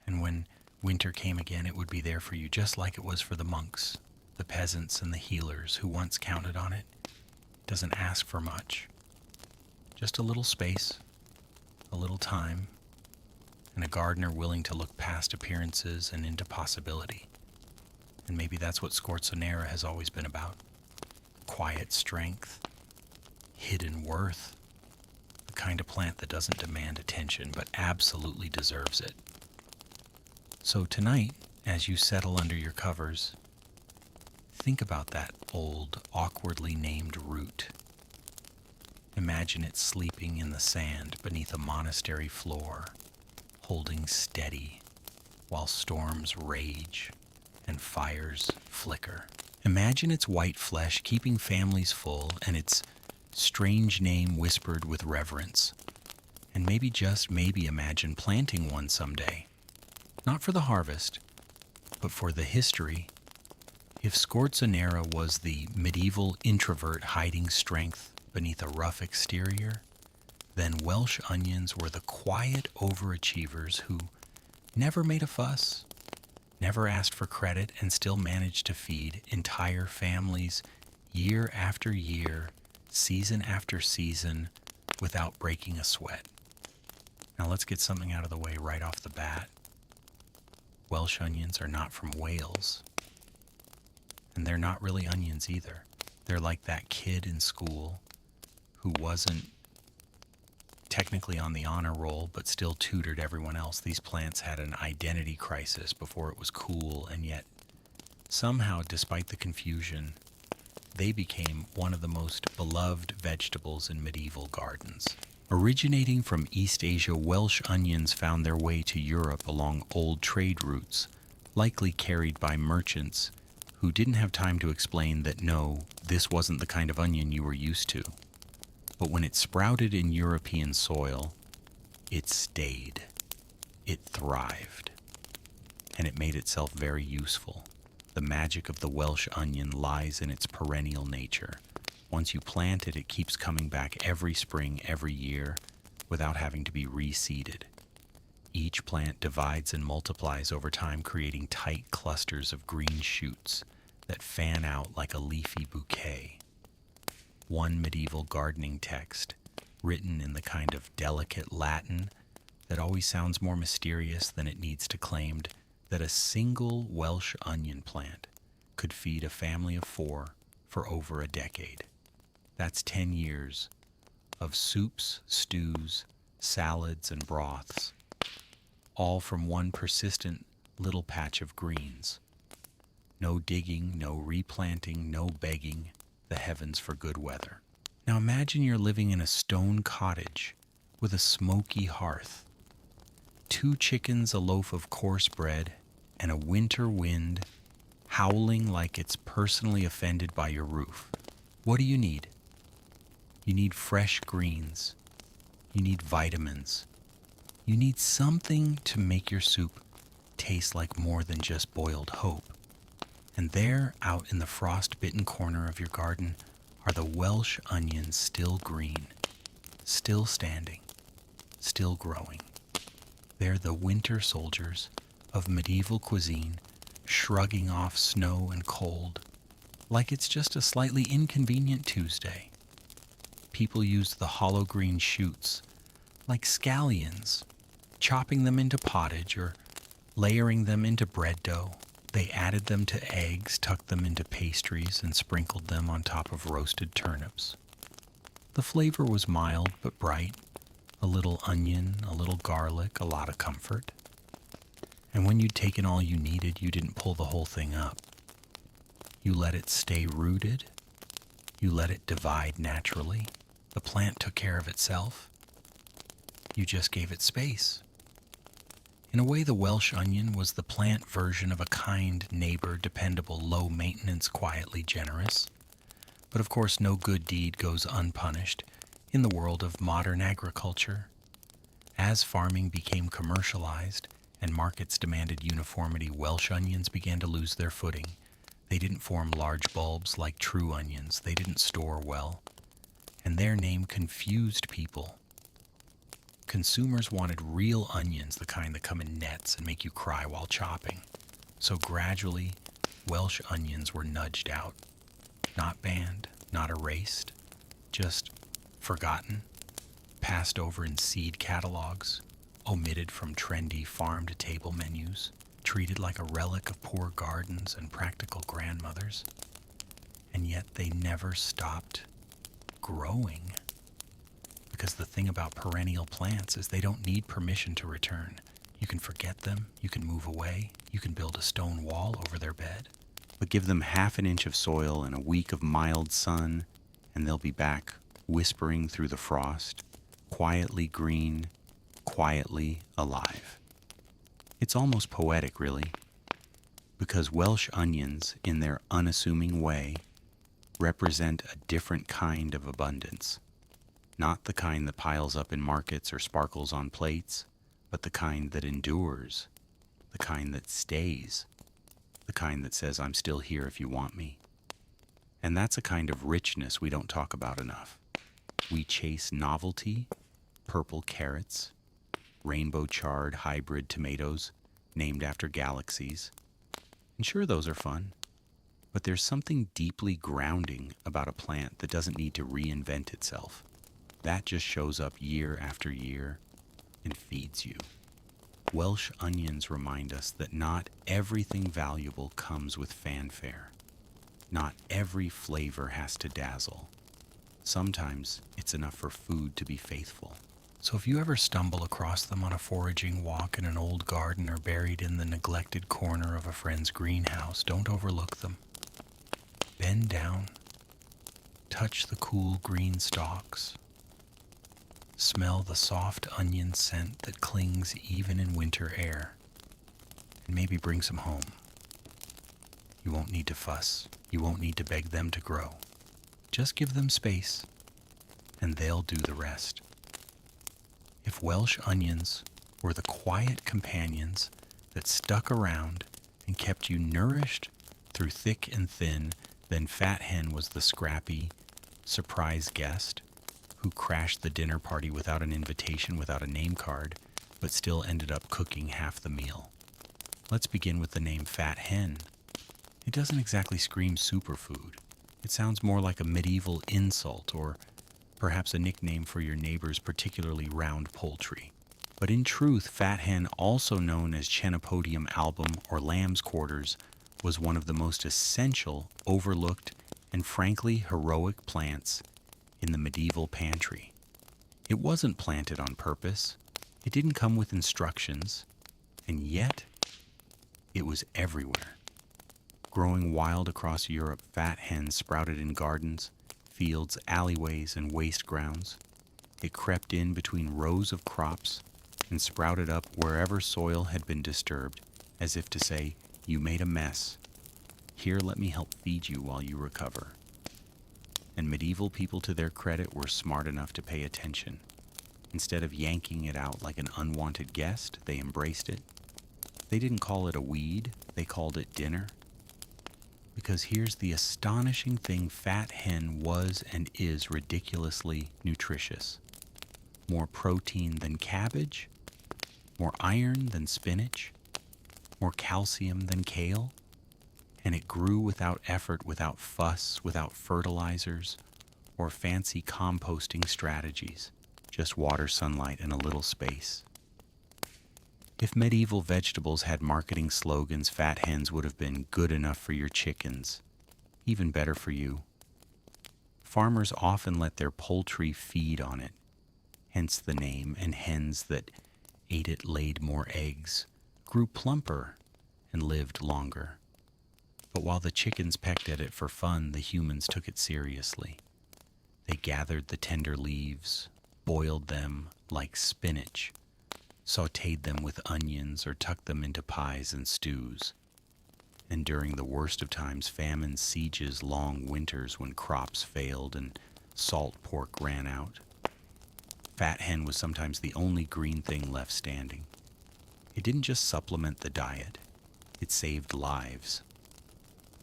And when winter came again, it would be there for you, just like it was for the monks, the peasants, and the healers who once counted on it. It doesn't ask for much. Just a little space, a little time, and a gardener willing to look past appearances and into possibility. And maybe that's what Scorzonera has always been about. Quiet strength, hidden worth, the kind of plant that doesn't demand attention but absolutely deserves it. So tonight, as you settle under your covers, think about that old, awkwardly named root. Imagine it sleeping in the sand beneath a monastery floor, holding steady while storms rage and fires flicker. Imagine its white flesh keeping families full and its strange name whispered with reverence. And maybe, just maybe, imagine planting one someday. Not for the harvest, but for the history. If Scorzonera was the medieval introvert hiding strength beneath a rough exterior, then Welsh onions were the quiet overachievers who never made a fuss, never asked for credit, and still managed to feed entire families year after year, season after season, without breaking a sweat. Now let's get something out of the way right off the bat. Welsh onions are not from Wales, and they're not really onions either. They're like that kid in school who wasn't technically on the honor roll but still tutored everyone else. These plants had an identity crisis before it was cool, and yet somehow, despite the confusion, they became one of the most beloved vegetables in medieval gardens. Originating from East Asia, Welsh onions found their way to Europe along old trade routes, likely carried by merchants who didn't have time to explain that no, this wasn't the kind of onion you were used to. But when it sprouted in European soil, it stayed, it thrived, and it made itself very useful. The magic of the Welsh onion lies in its perennial nature. Once you plant it, it keeps coming back every spring, every year, without having to be reseeded. Each plant divides and multiplies over time, creating tight clusters of green shoots that fan out like a leafy bouquet. One medieval gardening text, written in the kind of delicate Latin that always sounds more mysterious than it needs to, claimed that a single Welsh onion plant could feed a family of 4 for over a decade. That's 10 years of soups, stews, salads, and broths, all from one persistent little patch of greens. No digging, no replanting, no begging the heavens for good weather. Now imagine you're living in a stone cottage with a smoky hearth, 2 chickens, a loaf of coarse bread, and a winter wind howling like it's personally offended by your roof. What do you need? You need fresh greens. You need vitamins. You need something to make your soup taste like more than just boiled hope. And there, out in the frost-bitten corner of your garden, are the Welsh onions, still green, still standing, still growing. They're the winter soldiers of medieval cuisine, shrugging off snow and cold like it's just a slightly inconvenient Tuesday. People use the hollow green shoots like scallions, chopping them into pottage or layering them into bread dough. They added them to eggs, tucked them into pastries, and sprinkled them on top of roasted turnips. The flavor was mild but bright, a little onion, a little garlic, a lot of comfort. And when you'd taken all you needed, you didn't pull the whole thing up. You let it stay rooted. You let it divide naturally. The plant took care of itself. You just gave it space. In a way, the Welsh onion was the plant version of a kind neighbor, dependable, low-maintenance, quietly generous. But of course, no good deed goes unpunished in the world of modern agriculture. As farming became commercialized and markets demanded uniformity, Welsh onions began to lose their footing. They didn't form large bulbs like true onions. They didn't store well. And their name confused people. Consumers wanted real onions, the kind that come in nets and make you cry while chopping. So gradually, Welsh onions were nudged out. Not banned, not erased, just forgotten, passed over in seed catalogs, omitted from trendy farm-to-table menus, treated like a relic of poor gardens and practical grandmothers. And yet they never stopped growing. Because the thing about perennial plants is they don't need permission to return. You can forget them, you can move away, you can build a stone wall over their bed. But give them half an inch of soil and a week of mild sun, and they'll be back, whispering through the frost, quietly green, quietly alive. It's almost poetic, really, because Welsh onions, in their unassuming way, represent a different kind of abundance. Not the kind that piles up in markets or sparkles on plates, but the kind that endures, the kind that stays, the kind that says, I'm still here if you want me. And that's a kind of richness we don't talk about enough. We chase novelty, purple carrots, rainbow-charred hybrid tomatoes named after galaxies. And sure, those are fun, but there's something deeply grounding about a plant that doesn't need to reinvent itself. That just shows up year after year and feeds you. Welsh onions remind us that not everything valuable comes with fanfare. Not every flavor has to dazzle. Sometimes it's enough for food to be faithful. So if you ever stumble across them on a foraging walk in an old garden or buried in the neglected corner of a friend's greenhouse, don't overlook them. Bend down, touch the cool green stalks, smell the soft onion scent that clings even in winter air, and maybe bring some home. You won't need to fuss. You won't need to beg them to grow. Just give them space, and they'll do the rest. If Welsh onions were the quiet companions that stuck around and kept you nourished through thick and thin, then Fat Hen was the scrappy, surprise guest who crashed the dinner party without an invitation, without a name card, but still ended up cooking half the meal. Let's begin with the name Fat Hen. It doesn't exactly scream superfood. It sounds more like a medieval insult or perhaps a nickname for your neighbor's particularly round poultry. But in truth, Fat Hen, also known as Chenopodium album or lamb's quarters, was one of the most essential, overlooked, and frankly heroic plants in the medieval pantry. It wasn't planted on purpose. It didn't come with instructions. And yet, it was everywhere. Growing wild across Europe, Fat Hen sprouted in gardens, fields, alleyways, and waste grounds. It crept in between rows of crops and sprouted up wherever soil had been disturbed, as if to say, you made a mess. Here, let me help feed you while you recover. And medieval people, to their credit, were smart enough to pay attention. Instead of yanking it out like an unwanted guest, they embraced it. They didn't call it a weed, they called it dinner. Because here's the astonishing thing: fat hen was and is ridiculously nutritious. More protein than cabbage, more iron than spinach, more calcium than kale, and it grew without effort, without fuss, without fertilizers or fancy composting strategies, just water, sunlight, and a little space. If medieval vegetables had marketing slogans, fat hens would have been good enough for your chickens, even better for you. Farmers often let their poultry feed on it, hence the name, and hens that ate it laid more eggs, grew plumper, and lived longer. But while the chickens pecked at it for fun, the humans took it seriously. They gathered the tender leaves, boiled them like spinach, sautéed them with onions, or tucked them into pies and stews. And during the worst of times, famine, sieges, long winters when crops failed and salt pork ran out, fat hen was sometimes the only green thing left standing. It didn't just supplement the diet, it saved lives.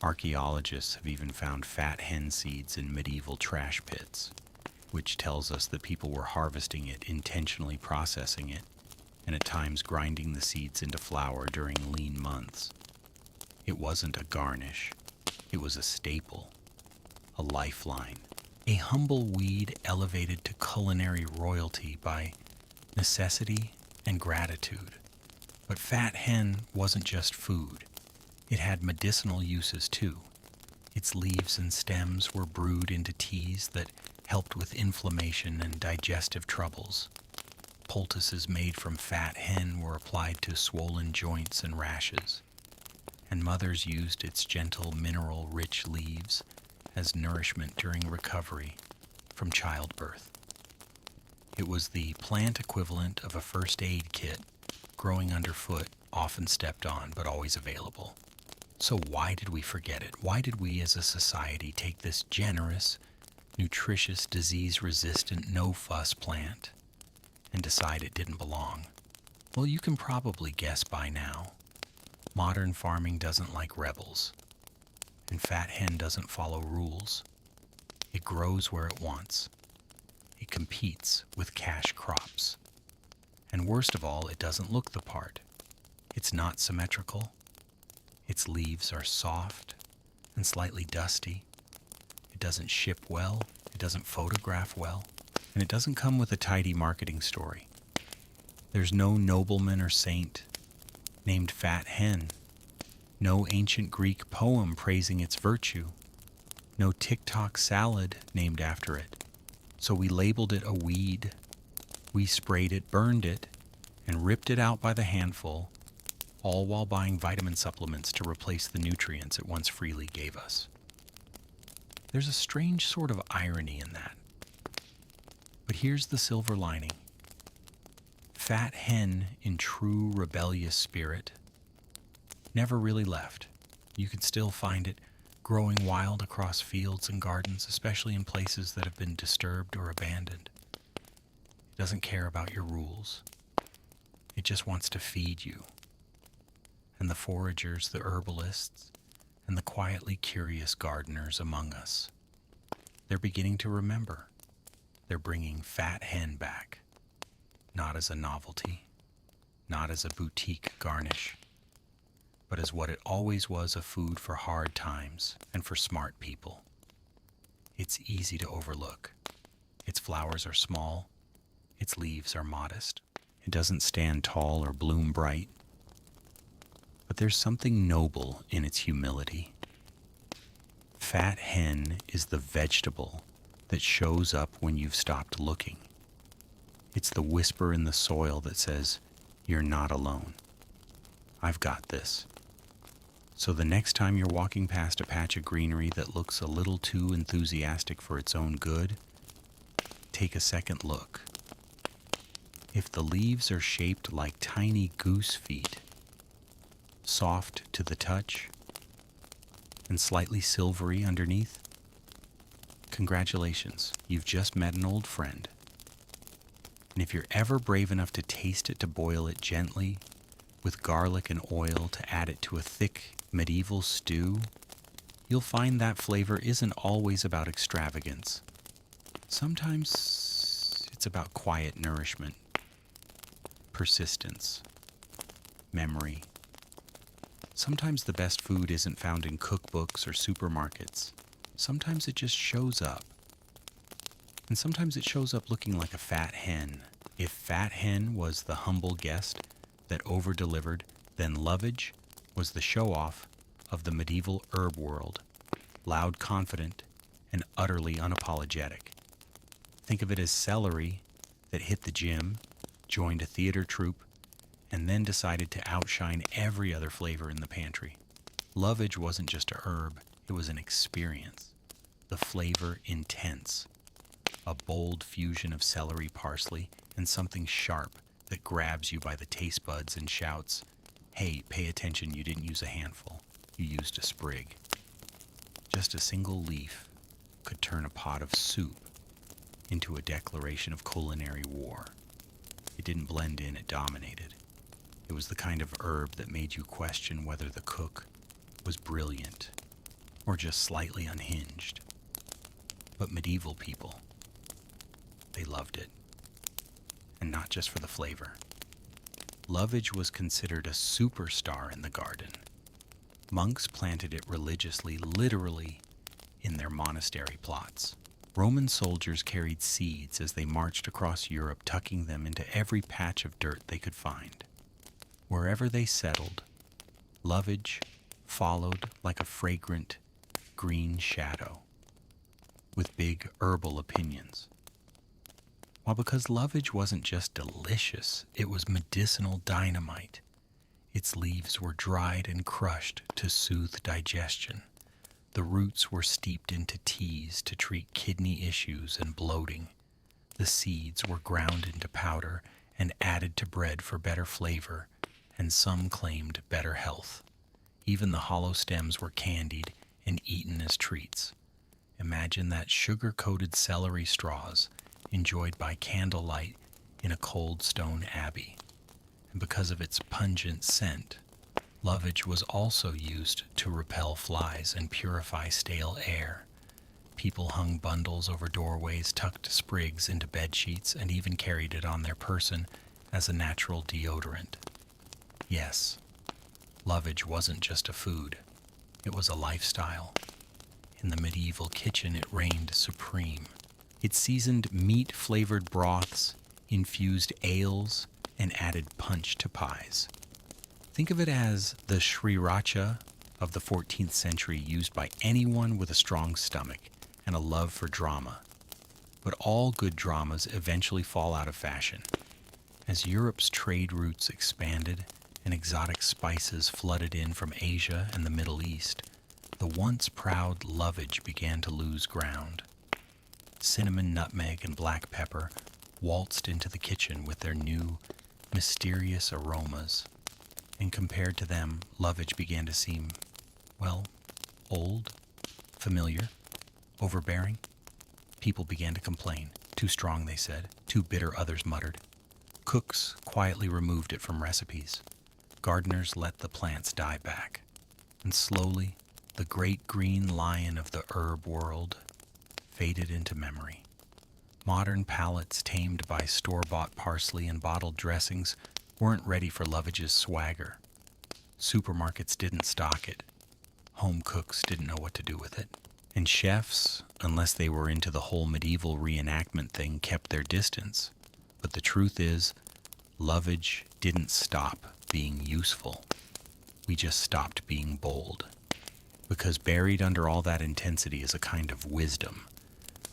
Archaeologists have even found fat hen seeds in medieval trash pits, which tells us that people were harvesting it, intentionally processing it, and at times grinding the seeds into flour during lean months. It wasn't a garnish, it was a staple, a lifeline, a humble weed elevated to culinary royalty by necessity and gratitude. But fat hen wasn't just food. It had medicinal uses too. Its leaves and stems were brewed into teas that helped with inflammation and digestive troubles. Poultices made from fat hen were applied to swollen joints and rashes, and mothers used its gentle, mineral-rich leaves as nourishment during recovery from childbirth. It was the plant equivalent of a first aid kit, growing underfoot, often stepped on, but always available. So why did we forget it? Why did we as a society take this generous, nutritious, disease-resistant, no-fuss plant and decide it didn't belong? Well, you can probably guess by now. Modern farming doesn't like rebels, and fat hen doesn't follow rules. It grows where it wants. It competes with cash crops. And worst of all, it doesn't look the part. It's not symmetrical. Its leaves are soft and slightly dusty. It doesn't ship well. It doesn't photograph well. And it doesn't come with a tidy marketing story. There's no nobleman or saint named Fat Hen. No ancient Greek poem praising its virtue. No TikTok salad named after it. So we labeled it a weed. We sprayed it, burned it, and ripped it out by the handful, all while buying vitamin supplements to replace the nutrients it once freely gave us. There's a strange sort of irony in that. But here's the silver lining. Fat hen, in true rebellious spirit, never really left. You can still find it growing wild across fields and gardens, especially in places that have been disturbed or abandoned. It doesn't care about your rules. It just wants to feed you. And the foragers, the herbalists, and the quietly curious gardeners among us, they're beginning to remember. They're bringing fat hen back, not as a novelty, not as a boutique garnish, but as what it always was, a food for hard times and for smart people. It's easy to overlook. Its flowers are small. Its leaves are modest. It doesn't stand tall or bloom bright. But there's something noble in its humility. Fat hen is the vegetable that shows up when you've stopped looking. It's the whisper in the soil that says, "You're not alone. I've got this." So the next time you're walking past a patch of greenery that looks a little too enthusiastic for its own good, take a second look. If the leaves are shaped like tiny goose feet, soft to the touch, and slightly silvery underneath, congratulations, you've just met an old friend. And if you're ever brave enough to taste it, to boil it gently with garlic and oil, to add it to a thick medieval stew, you'll find that flavor isn't always about extravagance. Sometimes it's about quiet nourishment, persistence, memory. Sometimes the best food isn't found in cookbooks or supermarkets. Sometimes it just shows up. And sometimes it shows up looking like a fat hen. If fat hen was the humble guest that over-delivered, then lovage was the show-off of the medieval herb world, loud, confident, and utterly unapologetic. Think of it as celery that hit the gym, joined a theater troupe, and then decided to outshine every other flavor in the pantry. Lovage wasn't just a herb, it was an experience. The flavor intense. A bold fusion of celery, parsley, and something sharp that grabs you by the taste buds and shouts, "Hey, pay attention, you didn't use a handful, you used a sprig." Just a single leaf could turn a pot of soup into a declaration of culinary war. It didn't blend in, it dominated. It was the kind of herb that made you question whether the cook was brilliant or just slightly unhinged. But medieval people, they loved it. And not just for the flavor. Lovage was considered a superstar in the garden. Monks planted it religiously, literally, in their monastery plots. Roman soldiers carried seeds as they marched across Europe, tucking them into every patch of dirt they could find. Wherever they settled, lovage followed like a fragrant green shadow with big herbal opinions. Well, because lovage wasn't just delicious, it was medicinal dynamite. Its leaves were dried and crushed to soothe digestion. The roots were steeped into teas to treat kidney issues and bloating. The seeds were ground into powder and added to bread for better flavor, and some claimed better health. Even the hollow stems were candied and eaten as treats. Imagine that sugar-coated celery straws enjoyed by candlelight in a cold stone abbey. And because of its pungent scent, lovage was also used to repel flies and purify stale air. People hung bundles over doorways, tucked sprigs into bed sheets, and even carried it on their person as a natural deodorant. Yes, lovage wasn't just a food, it was a lifestyle. In the medieval kitchen, it reigned supreme. It seasoned meat-flavored broths, infused ales, and added punch to pies. Think of it as the sriracha of the 14th century, used by anyone with a strong stomach and a love for drama. But all good dramas eventually fall out of fashion. As Europe's trade routes expanded and exotic spices flooded in from Asia and the Middle East, the once proud lovage began to lose ground. Cinnamon, nutmeg, and black pepper waltzed into the kitchen with their new, mysterious aromas, and compared to them, lovage began to seem, well, old, familiar, overbearing. People began to complain. Too strong, they said. Too bitter, others muttered. Cooks quietly removed it from recipes. Gardeners let the plants die back. And slowly, the great green lion of the herb world faded into memory. Modern palates tamed by store-bought parsley and bottled dressings weren't ready for lovage's swagger. Supermarkets didn't stock it. Home cooks didn't know what to do with it. And chefs, unless they were into the whole medieval reenactment thing, kept their distance. But the truth is, lovage didn't stop being useful. We just stopped being bold. Because buried under all that intensity is a kind of wisdom,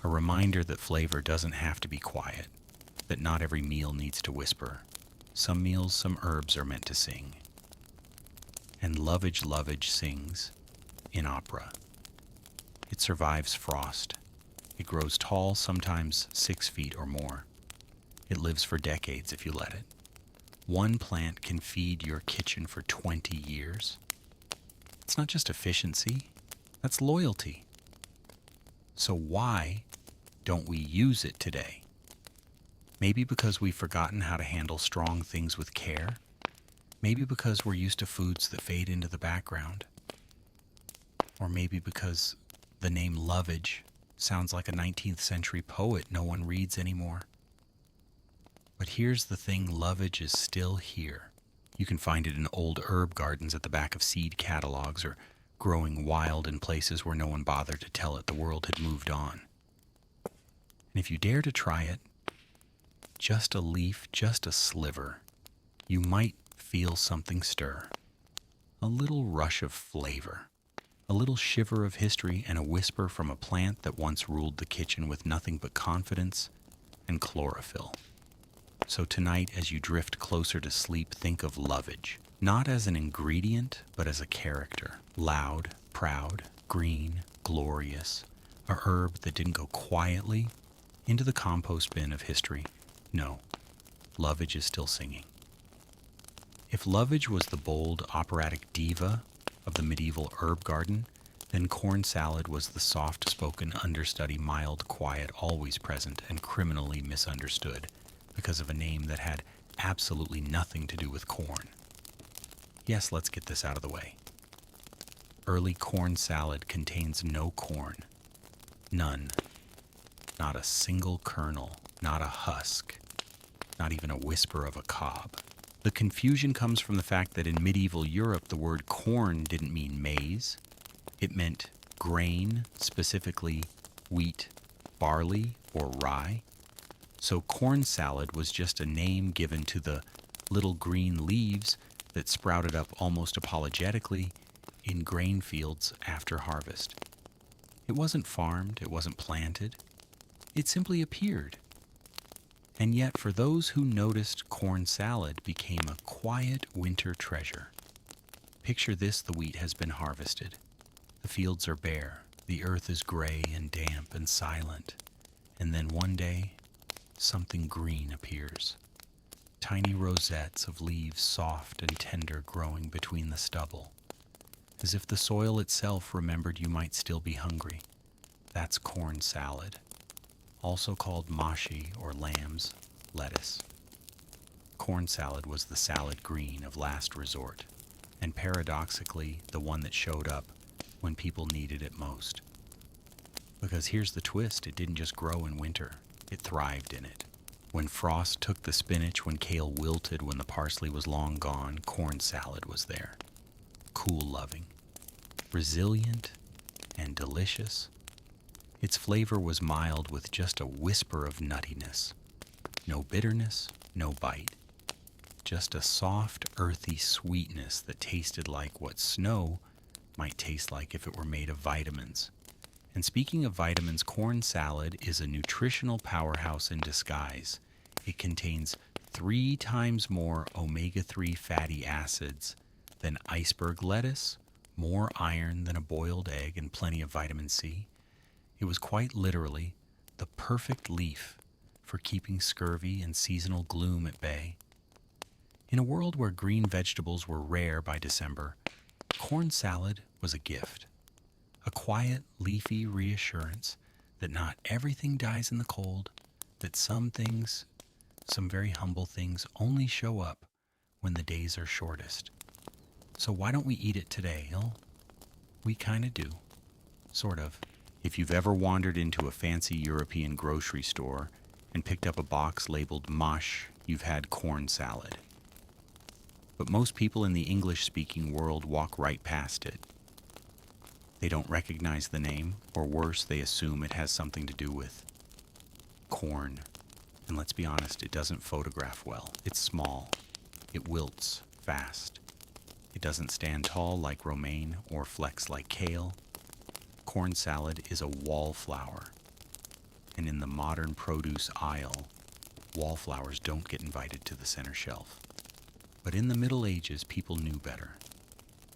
a reminder that flavor doesn't have to be quiet, that not every meal needs to whisper. Some meals, some herbs are meant to sing. And lovage sings in opera. It survives frost. It grows tall, sometimes 6 feet or more. It lives for decades if you let it. One plant can feed your kitchen for 20 years. It's not just efficiency, that's loyalty. So why don't we use it today? Maybe because we've forgotten how to handle strong things with care. Maybe because we're used to foods that fade into the background. Or maybe because the name lovage sounds like a 19th century poet no one reads anymore. But here's the thing, lovage is still here. You can find it in old herb gardens at the back of seed catalogs or growing wild in places where no one bothered to tell it the world had moved on. And if you dare to try it, just a leaf, just a sliver, you might feel something stir. A little rush of flavor, a little shiver of history, and a whisper from a plant that once ruled the kitchen with nothing but confidence and chlorophyll. So tonight, as you drift closer to sleep, think of lovage, not as an ingredient, but as a character. Loud, proud, green, glorious. A herb that didn't go quietly into the compost bin of history. No, lovage is still singing. If lovage was the bold, operatic diva of the medieval herb garden, then corn salad was the soft-spoken understudy, mild, quiet, always present, and criminally misunderstood because of a name that had absolutely nothing to do with corn. Yes, let's get this out of the way. Early corn salad contains no corn. None. Not a single kernel, not a husk, not even a whisper of a cob. The confusion comes from the fact that in medieval Europe, the word corn didn't mean maize. It meant grain, specifically wheat, barley, or rye. So corn salad was just a name given to the little green leaves that sprouted up almost apologetically in grain fields after harvest. It wasn't farmed, it wasn't planted. It simply appeared. And yet, for those who noticed, corn salad became a quiet winter treasure. Picture this: the wheat has been harvested. The fields are bare. The earth is gray and damp and silent. And then one day, something green appears. Tiny rosettes of leaves, soft and tender, growing between the stubble. As if the soil itself remembered you might still be hungry. That's corn salad, also called mashi or lamb's lettuce. Corn salad was the salad green of last resort, and paradoxically, the one that showed up when people needed it most. Because here's the twist: it didn't just grow in winter, it thrived in it. When frost took the spinach, when kale wilted, when the parsley was long gone, corn salad was there. Cool loving, resilient, and delicious. Its flavor was mild with just a whisper of nuttiness. No bitterness, no bite. Just a soft, earthy sweetness that tasted like what snow might taste like if it were made of vitamins. And speaking of vitamins, corn salad is a nutritional powerhouse in disguise. It contains 3 times more omega-3 fatty acids than iceberg lettuce, more iron than a boiled egg, and plenty of vitamin C. It was quite literally the perfect leaf for keeping scurvy and seasonal gloom at bay. In a world where green vegetables were rare by December, corn salad was a gift. A quiet, leafy reassurance that not everything dies in the cold, that some things, some very humble things, only show up when the days are shortest. So why don't we eat it today? Well, we kind of do. Sort of. If you've ever wandered into a fancy European grocery store and picked up a box labeled mush, you've had corn salad. But most people in the English-speaking world walk right past it. They don't recognize the name, or worse, they assume it has something to do with corn. And let's be honest, it doesn't photograph well. It's small. It wilts fast. It doesn't stand tall like romaine or flex like kale. Corn salad is a wallflower. And in the modern produce aisle, wallflowers don't get invited to the center shelf. But in the Middle Ages, people knew better.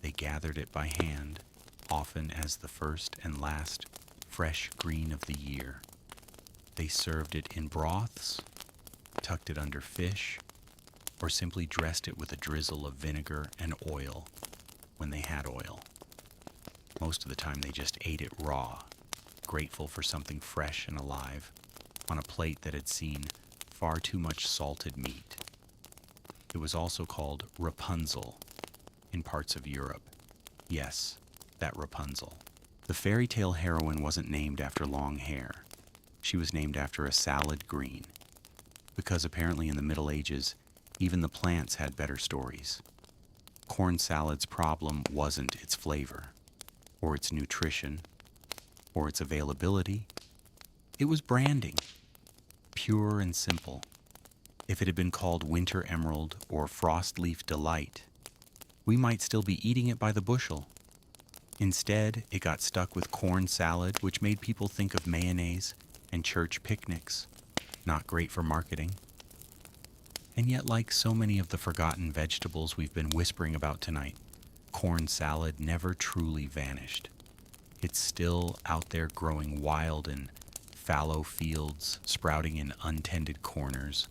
They gathered it by hand, often as the first and last fresh green of the year. They served it in broths, tucked it under fish, or simply dressed it with a drizzle of vinegar and oil when they had oil. Most of the time they just ate it raw, grateful for something fresh and alive, on a plate that had seen far too much salted meat. It was also called Rapunzel in parts of Europe. Yes, that Rapunzel. The fairy tale heroine wasn't named after long hair. She was named after a salad green, because apparently in the Middle Ages, even the plants had better stories. Corn salad's problem wasn't its flavor, or its nutrition, or its availability. It was branding, pure and simple. If it had been called Winter Emerald or Frost Leaf Delight, we might still be eating it by the bushel. Instead, it got stuck with corn salad, which made people think of mayonnaise and church picnics. Not great for marketing. And yet, like so many of the forgotten vegetables we've been whispering about tonight, corn salad never truly vanished. It's still out there growing wild in fallow fields, sprouting in untended corners,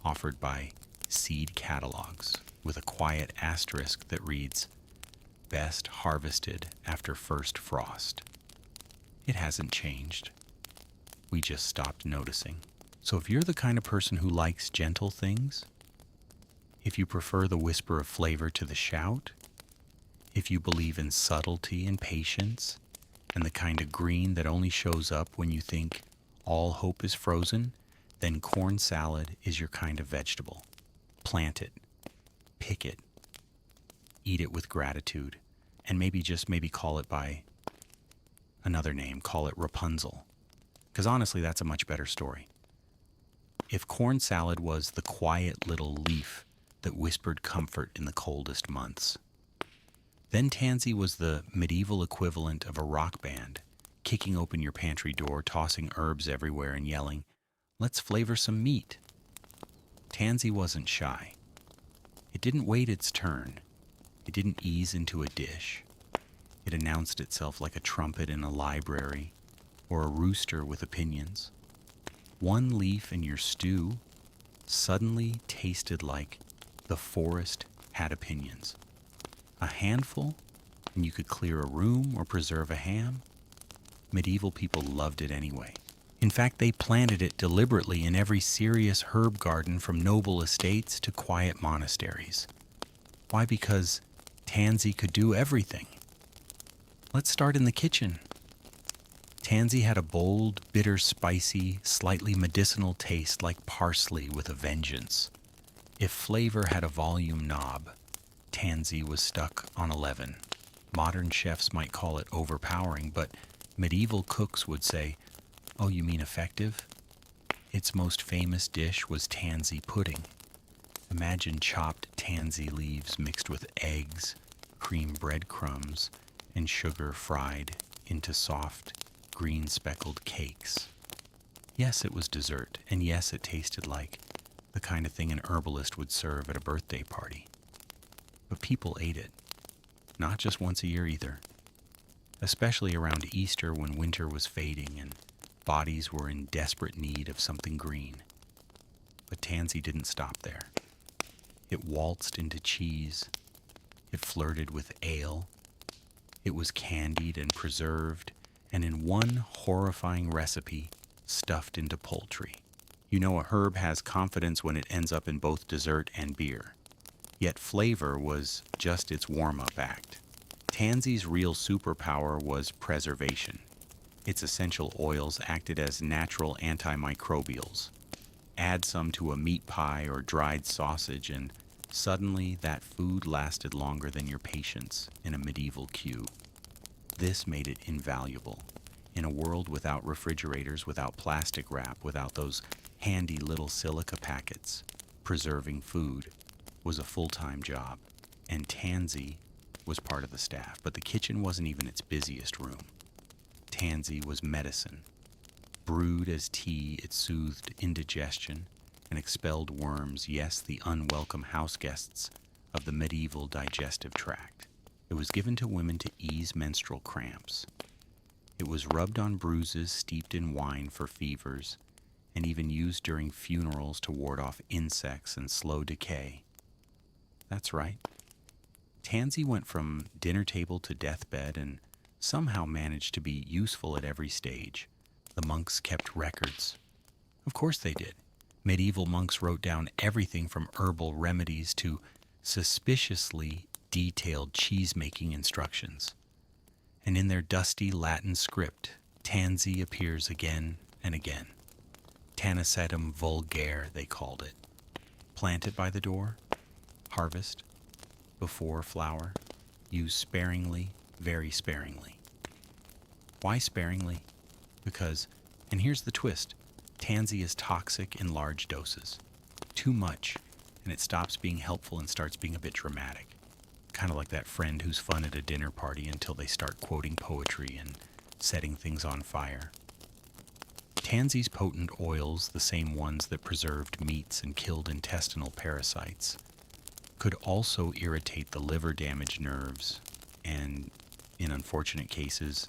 offered by seed catalogs with a quiet asterisk that reads, "Best harvested after first frost." It hasn't changed. We just stopped noticing. So if you're the kind of person who likes gentle things, if you prefer the whisper of flavor to the shout, if you believe in subtlety and patience, and the kind of green that only shows up when you think all hope is frozen, then corn salad is your kind of vegetable. Plant it, pick it, eat it with gratitude, and maybe call it by another name, call it Rapunzel. Because honestly, that's a much better story. If corn salad was the quiet little leaf that whispered comfort in the coldest months, then tansy was the medieval equivalent of a rock band, kicking open your pantry door, tossing herbs everywhere and yelling, "Let's flavor some meat." Tansy wasn't shy. It didn't wait its turn. It didn't ease into a dish. It announced itself like a trumpet in a library or a rooster with opinions. One leaf in your stew suddenly tasted like the forest had opinions. A handful, and you could clear a room or preserve a ham. Medieval people loved it anyway. In fact, they planted it deliberately in every serious herb garden from noble estates to quiet monasteries. Why? Because tansy could do everything. Let's start in the kitchen. Tansy had a bold, bitter, spicy, slightly medicinal taste like parsley with a vengeance. If flavor had a volume knob, tansy was stuck on 11. Modern chefs might call it overpowering, but medieval cooks would say, "Oh, you mean effective?" Its most famous dish was tansy pudding. Imagine chopped tansy leaves mixed with eggs, cream breadcrumbs, and sugar fried into soft, green speckled cakes. Yes, it was dessert, and yes, it tasted like the kind of thing an herbalist would serve at a birthday party. But people ate it, not just once a year either, especially around Easter when winter was fading and bodies were in desperate need of something green. But tansy didn't stop there. It waltzed into cheese. It flirted with ale. It was candied and preserved, and in one horrifying recipe, stuffed into poultry. You know, a herb has confidence when it ends up in both dessert and beer. Yet flavor was just its warm-up act. Tansy's real superpower was preservation. Its essential oils acted as natural antimicrobials. Add some to a meat pie or dried sausage, and suddenly that food lasted longer than your patience in a medieval queue. This made it invaluable. In a world without refrigerators, without plastic wrap, without those handy little silica packets, preserving food was a full-time job, and tansy was part of the staff, but the kitchen wasn't even its busiest room. Tansy was medicine. Brewed as tea, it soothed indigestion and expelled worms, yes, the unwelcome house guests of the medieval digestive tract. It was given to women to ease menstrual cramps. It was rubbed on bruises, steeped in wine for fevers, and even used during funerals to ward off insects and slow decay. That's right. Tansy went from dinner table to deathbed and somehow managed to be useful at every stage. The monks kept records. Of course they did. Medieval monks wrote down everything from herbal remedies to suspiciously detailed cheese-making instructions. and in their dusty Latin script, tansy appears again and again. Tanacetum vulgare, they called it. Plant it by the door, harvest, before flower, use sparingly, very sparingly. Why sparingly? Because, and here's the twist, tansy is toxic in large doses. Too much, and it stops being helpful and starts being a bit dramatic. Kind of like that friend who's fun at a dinner party until they start quoting poetry and setting things on fire. Tansy's potent oils, the same ones that preserved meats and killed intestinal parasites, could also irritate the liver-damaged nerves and, in unfortunate cases,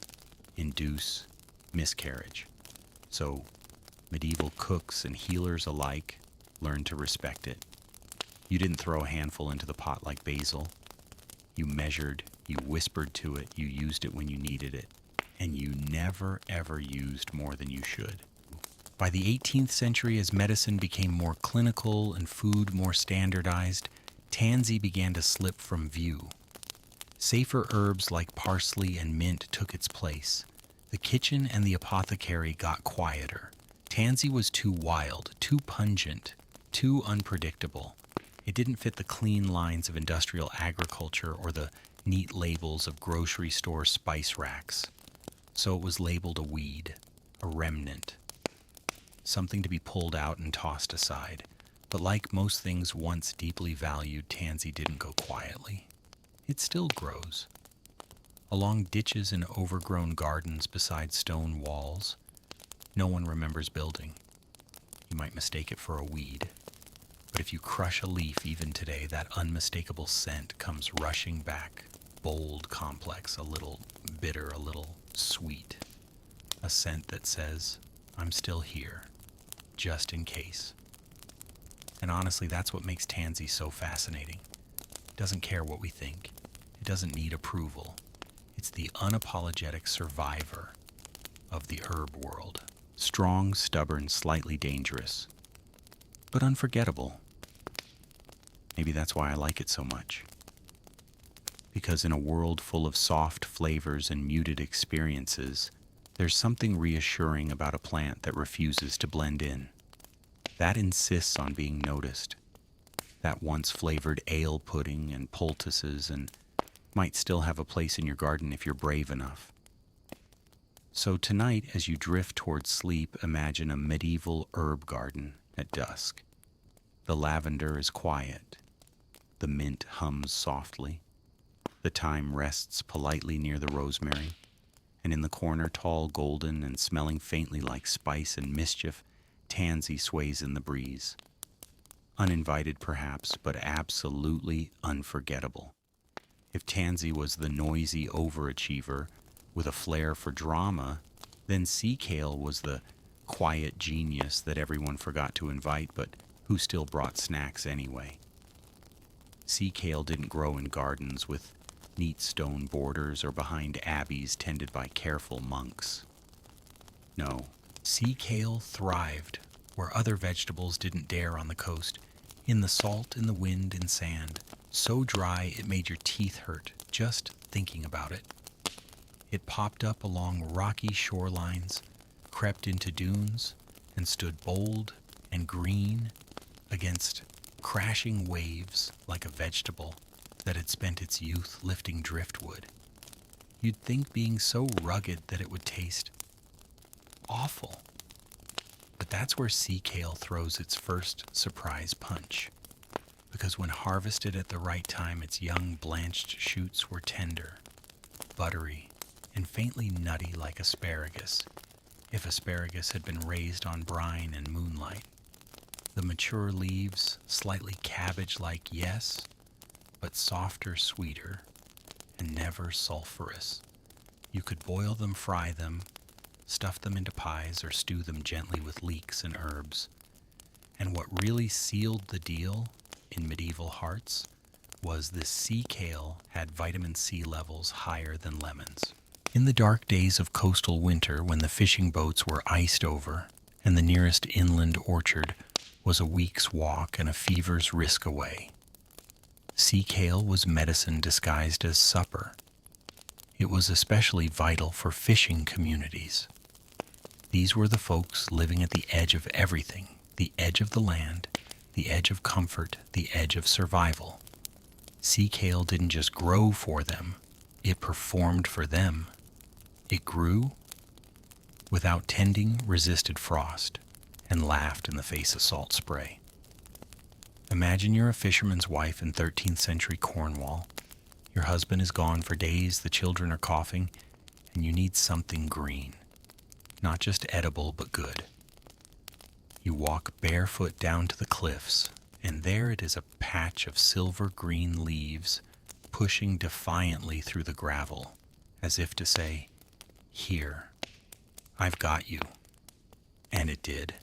induce miscarriage. So, medieval cooks and healers alike learned to respect it. You didn't throw a handful into the pot like basil. You measured, you whispered to it, you used it when you needed it, and you never ever used more than you should. By the 18th century, as medicine became more clinical and food more standardized, tansy began to slip from view. Safer herbs like parsley and mint took its place. The kitchen and the apothecary got quieter. Tansy was too wild, too pungent, too unpredictable. It didn't fit the clean lines of industrial agriculture or the neat labels of grocery store spice racks. So it was labeled a weed, a remnant, something to be pulled out and tossed aside. But like most things once deeply valued, tansy didn't go quietly. It still grows. Along ditches and overgrown gardens beside stone walls, no one remembers building. You might mistake it for a weed. But if you crush a leaf even today, that unmistakable scent comes rushing back. Bold, complex, a little bitter, a little sweet. A scent that says, I'm still here, just in case. And honestly, that's what makes tansy so fascinating. It doesn't care what we think. It doesn't need approval. It's the unapologetic survivor of the herb world. Strong, stubborn, slightly dangerous, but unforgettable. Maybe that's why I like it so much. Because in a world full of soft flavors and muted experiences, there's something reassuring about a plant that refuses to blend in. That insists on being noticed. That once flavored ale pudding and poultices and might still have a place in your garden if you're brave enough. So tonight, as you drift towards sleep, imagine a medieval herb garden at dusk. The lavender is quiet. The mint hums softly. The thyme rests politely near the rosemary. And in the corner, tall, golden, and smelling faintly like spice and mischief, tansy sways in the breeze. Uninvited perhaps, but absolutely unforgettable. If tansy was the noisy overachiever with a flair for drama, then sea kale was the quiet genius that everyone forgot to invite, but who still brought snacks anyway. Sea kale didn't grow in gardens with neat stone borders or behind abbeys tended by careful monks. No, sea kale thrived where other vegetables didn't dare on the coast, in the salt, in the wind, in sand, so dry it made your teeth hurt just thinking about it. It popped up along rocky shorelines, crept into dunes, and stood bold and green against crashing waves like a vegetable that had spent its youth lifting driftwood. You'd think being so rugged that it would taste awful. But that's where sea kale throws its first surprise punch. Because when harvested at the right time, its young blanched shoots were tender, buttery, and faintly nutty like asparagus, if asparagus had been raised on brine and moonlight. The mature leaves, slightly cabbage-like, yes, but softer, sweeter, and never sulfurous. You could boil them, fry them, stuff them into pies, or stew them gently with leeks and herbs. And what really sealed the deal in medieval hearts was this sea kale had vitamin C levels higher than lemons. In the dark days of coastal winter, when the fishing boats were iced over and the nearest inland orchard was a week's walk and a fever's risk away, sea kale was medicine disguised as supper. It was especially vital for fishing communities. These were the folks living at the edge of everything, the edge of the land, the edge of comfort, the edge of survival. Sea kale didn't just grow for them, it performed for them. It grew, without tending, resisted frost, and laughed in the face of salt spray. Imagine you're a fisherman's wife in 13th century Cornwall. Your husband is gone for days, the children are coughing, and you need something green. Not just edible, but good. You walk barefoot down to the cliffs, and there it is, a patch of silver green leaves pushing defiantly through the gravel, as if to say, "Here, I've got you." And it did.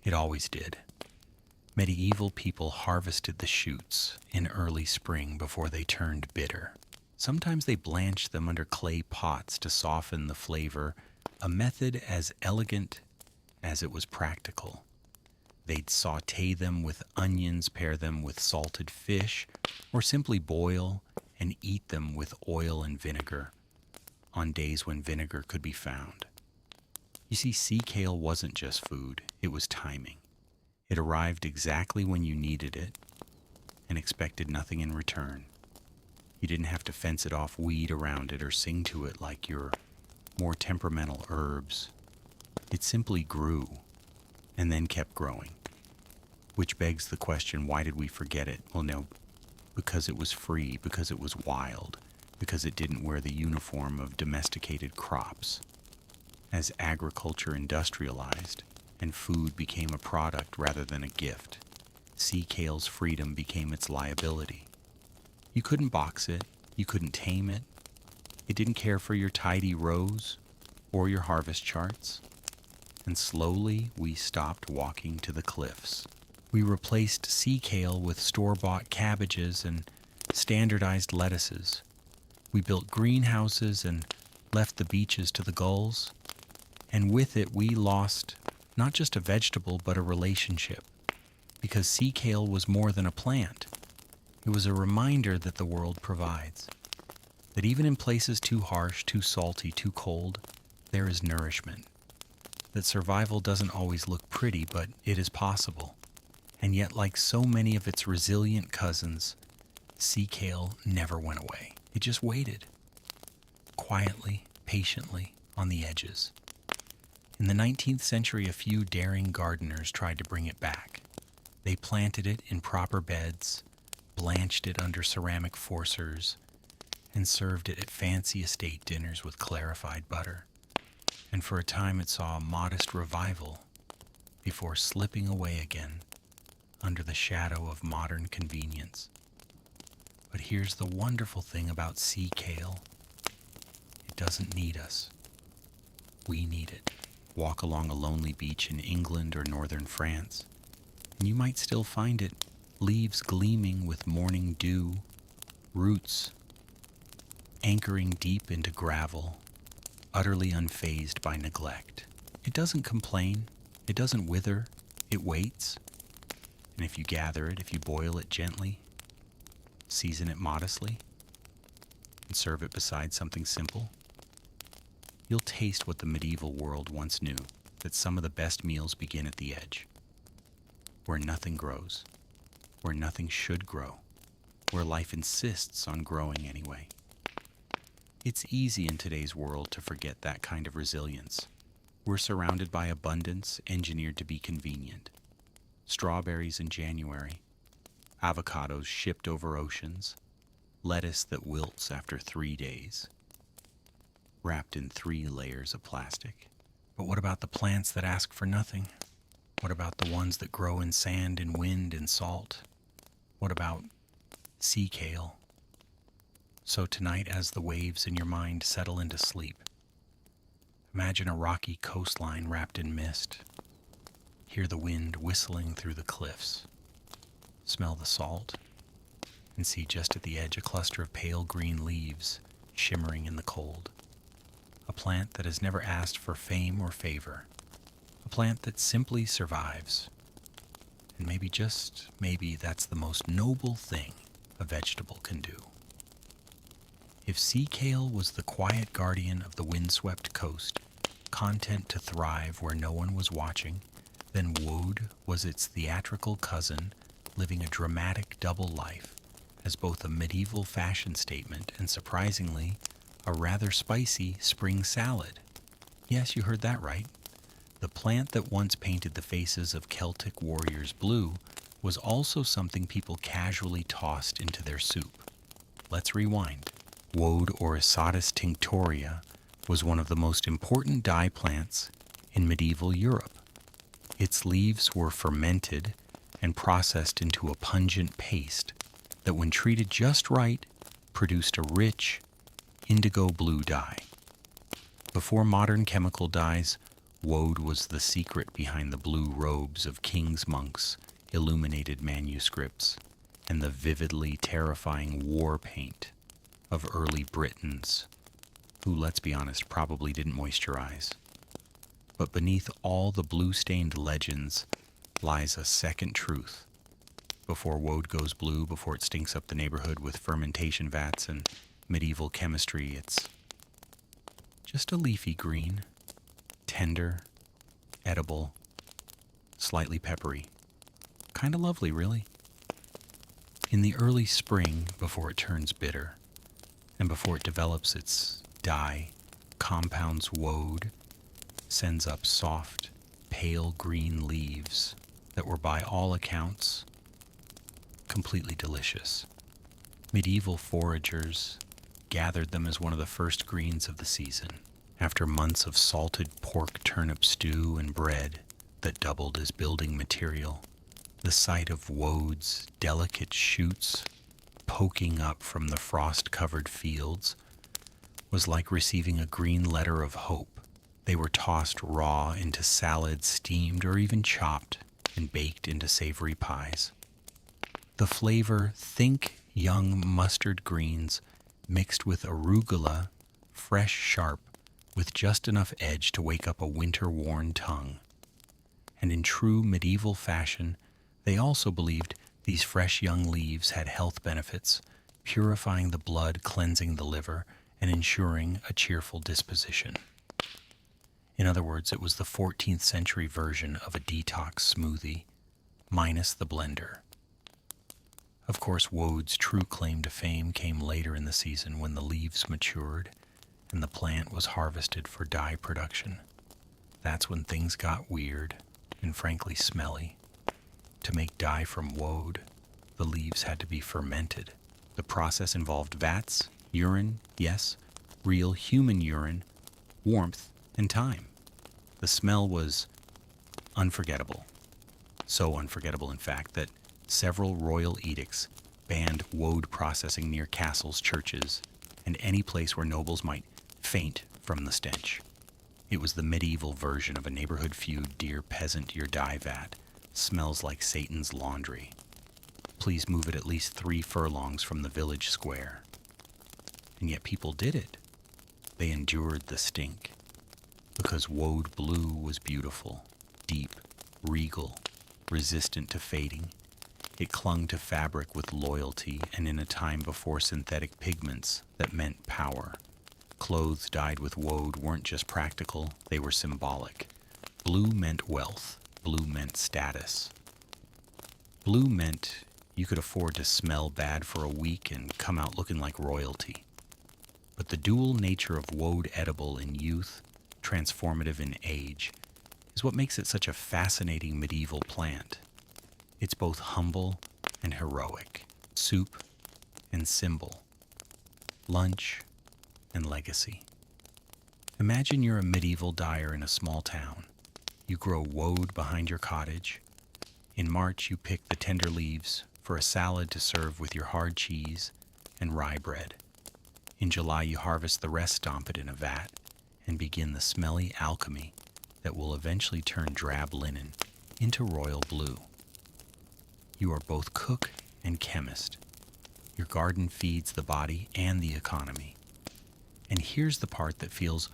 It always did. Medieval people harvested the shoots in early spring before they turned bitter. Sometimes they blanched them under clay pots to soften the flavor, a method as elegant as it was practical. They'd sauté them with onions, pair them with salted fish, or simply boil and eat them with oil and vinegar on days when vinegar could be found. You see, sea kale wasn't just food, it was timing. It arrived exactly when you needed it and expected nothing in return. You didn't have to fence it off, weed around it, or sing to it like your more temperamental herbs. It simply grew and then kept growing. Which begs the question, why did we forget it? Well, no, because it was free, because it was wild, because it didn't wear the uniform of domesticated crops. As agriculture industrialized and food became a product rather than a gift, sea kale's freedom became its liability. You couldn't box it, you couldn't tame it. It didn't care for your tidy rows or your harvest charts. And slowly we stopped walking to the cliffs. We replaced sea kale with store-bought cabbages and standardized lettuces. We built greenhouses and left the beaches to the gulls. And with it, we lost not just a vegetable, but a relationship. Because sea kale was more than a plant. It was a reminder that the world provides. That even in places too harsh, too salty, too cold, there is nourishment. That survival doesn't always look pretty, but it is possible. And yet, like so many of its resilient cousins, sea kale never went away. It just waited, quietly, patiently, on the edges. In the 19th century, a few daring gardeners tried to bring it back. They planted it in proper beds, blanched it under ceramic forcers, and served it at fancy estate dinners with clarified butter. And for a time it saw a modest revival before slipping away again under the shadow of modern convenience. But here's the wonderful thing about sea kale. It doesn't need us. We need it. Walk along a lonely beach in England or northern France, and you might still find it, leaves gleaming with morning dew, roots anchoring deep into gravel, utterly unfazed by neglect. It doesn't complain, it doesn't wither, it waits. And if you gather it, if you boil it gently, season it modestly, and serve it beside something simple, you'll taste what the medieval world once knew, that some of the best meals begin at the edge, where nothing grows, where nothing should grow, where life insists on growing anyway. It's easy in today's world to forget that kind of resilience. We're surrounded by abundance engineered to be convenient. Strawberries in January, avocados shipped over oceans, lettuce that wilts after 3 days, wrapped in 3 layers of plastic. But what about the plants that ask for nothing? What about the ones that grow in sand and wind and salt? What about sea kale? So tonight, as the waves in your mind settle into sleep, imagine a rocky coastline wrapped in mist. Hear the wind whistling through the cliffs. Smell the salt, and see just at the edge a cluster of pale green leaves shimmering in the cold. A plant that has never asked for fame or favor. A plant that simply survives. And maybe, just maybe, that's the most noble thing a vegetable can do. If sea kale was the quiet guardian of the windswept coast, content to thrive where no one was watching, then woad was its theatrical cousin, living a dramatic double life as both a medieval fashion statement and, surprisingly, a rather spicy spring salad. Yes, you heard that right. The plant that once painted the faces of Celtic warriors blue was also something people casually tossed into their soup. Let's rewind. Woad, or Isatis tinctoria, was one of the most important dye plants in medieval Europe. Its leaves were fermented and processed into a pungent paste that, when treated just right, produced a rich indigo blue dye. Before modern chemical dyes, woad was the secret behind the blue robes of king's monks, illuminated manuscripts, and the vividly terrifying war paint of early Britons, who, let's be honest, probably didn't moisturize. But beneath all the blue-stained legends lies a second truth. Before woad goes blue, before it stinks up the neighborhood with fermentation vats and medieval chemistry, it's just a leafy green, tender, edible, slightly peppery. Kind of lovely, really. In the early spring, before it turns bitter, and before it develops its dye, compounds woad sends up soft, pale green leaves that were, by all accounts, completely delicious. Medieval foragers gathered them as one of the first greens of the season, after months of salted pork turnip stew and bread that doubled as building material. The sight of woad's delicate shoots poking up from the frost-covered fields was like receiving a green letter of hope. They were tossed raw into salads, steamed, or even chopped and baked into savory pies. The flavor, think young mustard greens mixed with arugula, fresh, sharp, with just enough edge to wake up a winter-worn tongue. And in true medieval fashion, they also believed these fresh young leaves had health benefits, purifying the blood, cleansing the liver, and ensuring a cheerful disposition. In other words, it was the 14th century version of a detox smoothie, minus the blender. Of course, woad's true claim to fame came later in the season, when the leaves matured and the plant was harvested for dye production. That's when things got weird and frankly smelly. To make dye from woad, the leaves had to be fermented. The process involved vats, urine, yes, real human urine, warmth, and time. The smell was unforgettable. So unforgettable, in fact, that several royal edicts banned woad processing near castles, churches, and any place where nobles might faint from the stench. It was the medieval version of a neighborhood feud. Dear peasant, your dye vat smells like Satan's laundry. Please move it at least 3 furlongs from the village square. And yet people did it. They endured the stink, because woad blue was beautiful, deep, regal, resistant to fading. It clung to fabric with loyalty, and in a time before synthetic pigments that meant power. Clothes dyed with woad weren't just practical, they were symbolic. Blue meant wealth. Blue meant status. Blue meant you could afford to smell bad for a week and come out looking like royalty. But the dual nature of woad, edible in youth, transformative in age, is what makes it such a fascinating medieval plant. It's both humble and heroic, soup and symbol, lunch and legacy. Imagine you're a medieval dyer in a small town. You grow woad behind your cottage. In March, you pick the tender leaves for a salad to serve with your hard cheese and rye bread. In July, you harvest the rest, stomp it in a vat, and begin the smelly alchemy that will eventually turn drab linen into royal blue. You are both cook and chemist. Your garden feeds the body and the economy. And here's the part that feels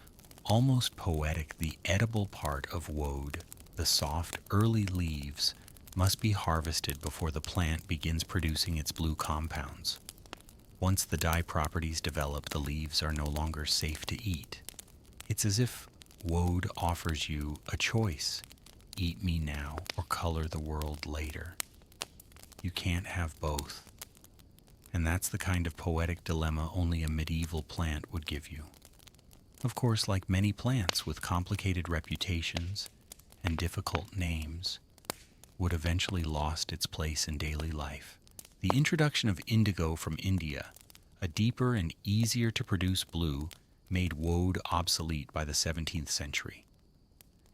almost poetic. The edible part of woad, the soft, early leaves, must be harvested before the plant begins producing its blue compounds. Once the dye properties develop, the leaves are no longer safe to eat. It's as if woad offers you a choice: eat me now or color the world later. You can't have both. And that's the kind of poetic dilemma only a medieval plant would give you. Of course, like many plants with complicated reputations and difficult names, would eventually lost its place in daily life. The introduction of indigo from India, a deeper and easier to produce blue, made woad obsolete by the 17th century.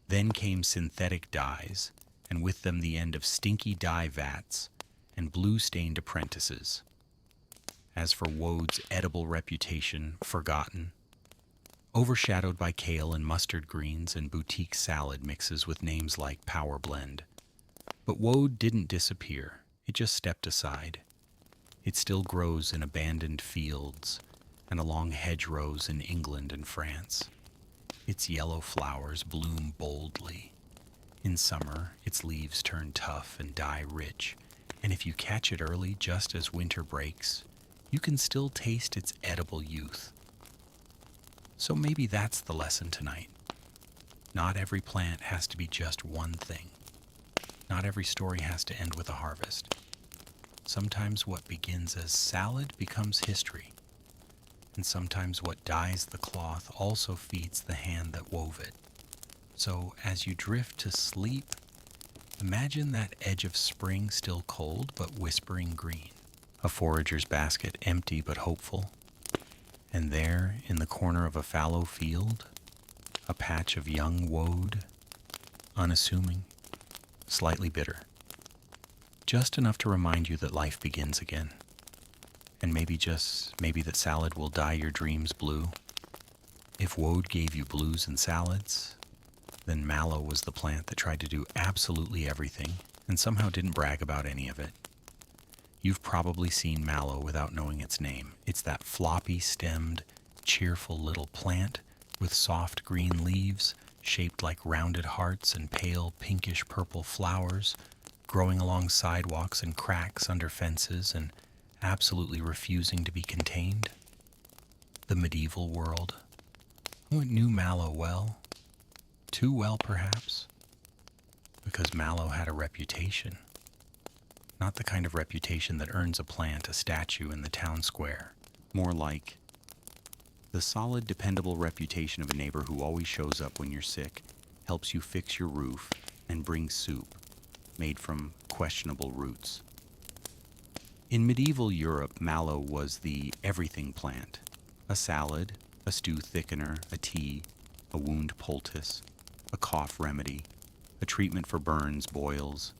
Then came synthetic dyes, and with them the end of stinky dye vats and blue-stained apprentices. As for woad's edible reputation, forgotten, overshadowed by kale and mustard greens and boutique salad mixes with names like Power Blend. But woad didn't disappear, it just stepped aside. It still grows in abandoned fields and along hedgerows in England and France. Its yellow flowers bloom boldly. In summer, its leaves turn tough and dye rich, and if you catch it early just as winter breaks, you can still taste its edible youth. So maybe that's the lesson tonight. Not every plant has to be just one thing. Not every story has to end with a harvest. Sometimes what begins as salad becomes history. And sometimes what dyes the cloth also feeds the hand that wove it. So as you drift to sleep, imagine that edge of spring still cold but whispering green. A forager's basket empty but hopeful. And there, in the corner of a fallow field, a patch of young woad, unassuming, slightly bitter. Just enough to remind you that life begins again. And maybe that salad will dye your dreams blue. If woad gave you blues and salads, then mallow was the plant that tried to do absolutely everything and somehow didn't brag about any of it. You've probably seen mallow without knowing its name. It's that floppy-stemmed, cheerful little plant with soft green leaves shaped like rounded hearts and pale pinkish-purple flowers growing along sidewalks and cracks under fences and absolutely refusing to be contained. The medieval world. Who knew mallow well? Too well, perhaps? Because mallow had a reputation. Not the kind of reputation that earns a plant a statue in the town square. More like the solid, dependable reputation of a neighbor who always shows up when you're sick, helps you fix your roof, and brings soup made from questionable roots. In medieval Europe, mallow was the everything plant. A salad, a stew thickener, a tea, a wound poultice, a cough remedy, a treatment for burns, boils,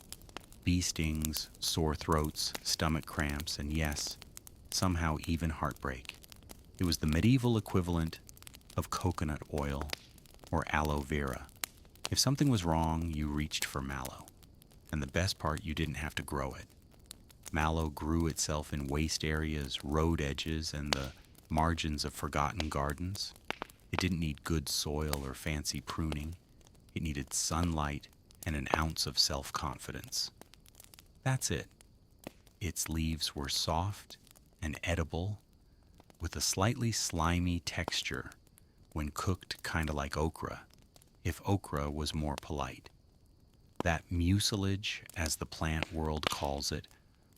bee stings, sore throats, stomach cramps, and yes, somehow even heartbreak. It was the medieval equivalent of coconut oil or aloe vera. If something was wrong, you reached for mallow. And the best part, you didn't have to grow it. Mallow grew itself in waste areas, road edges, and the margins of forgotten gardens. It didn't need good soil or fancy pruning. It needed sunlight and an ounce of self-confidence. That's it. Its leaves were soft and edible, with a slightly slimy texture when cooked, kind of like okra, if okra was more polite. That mucilage, as the plant world calls it,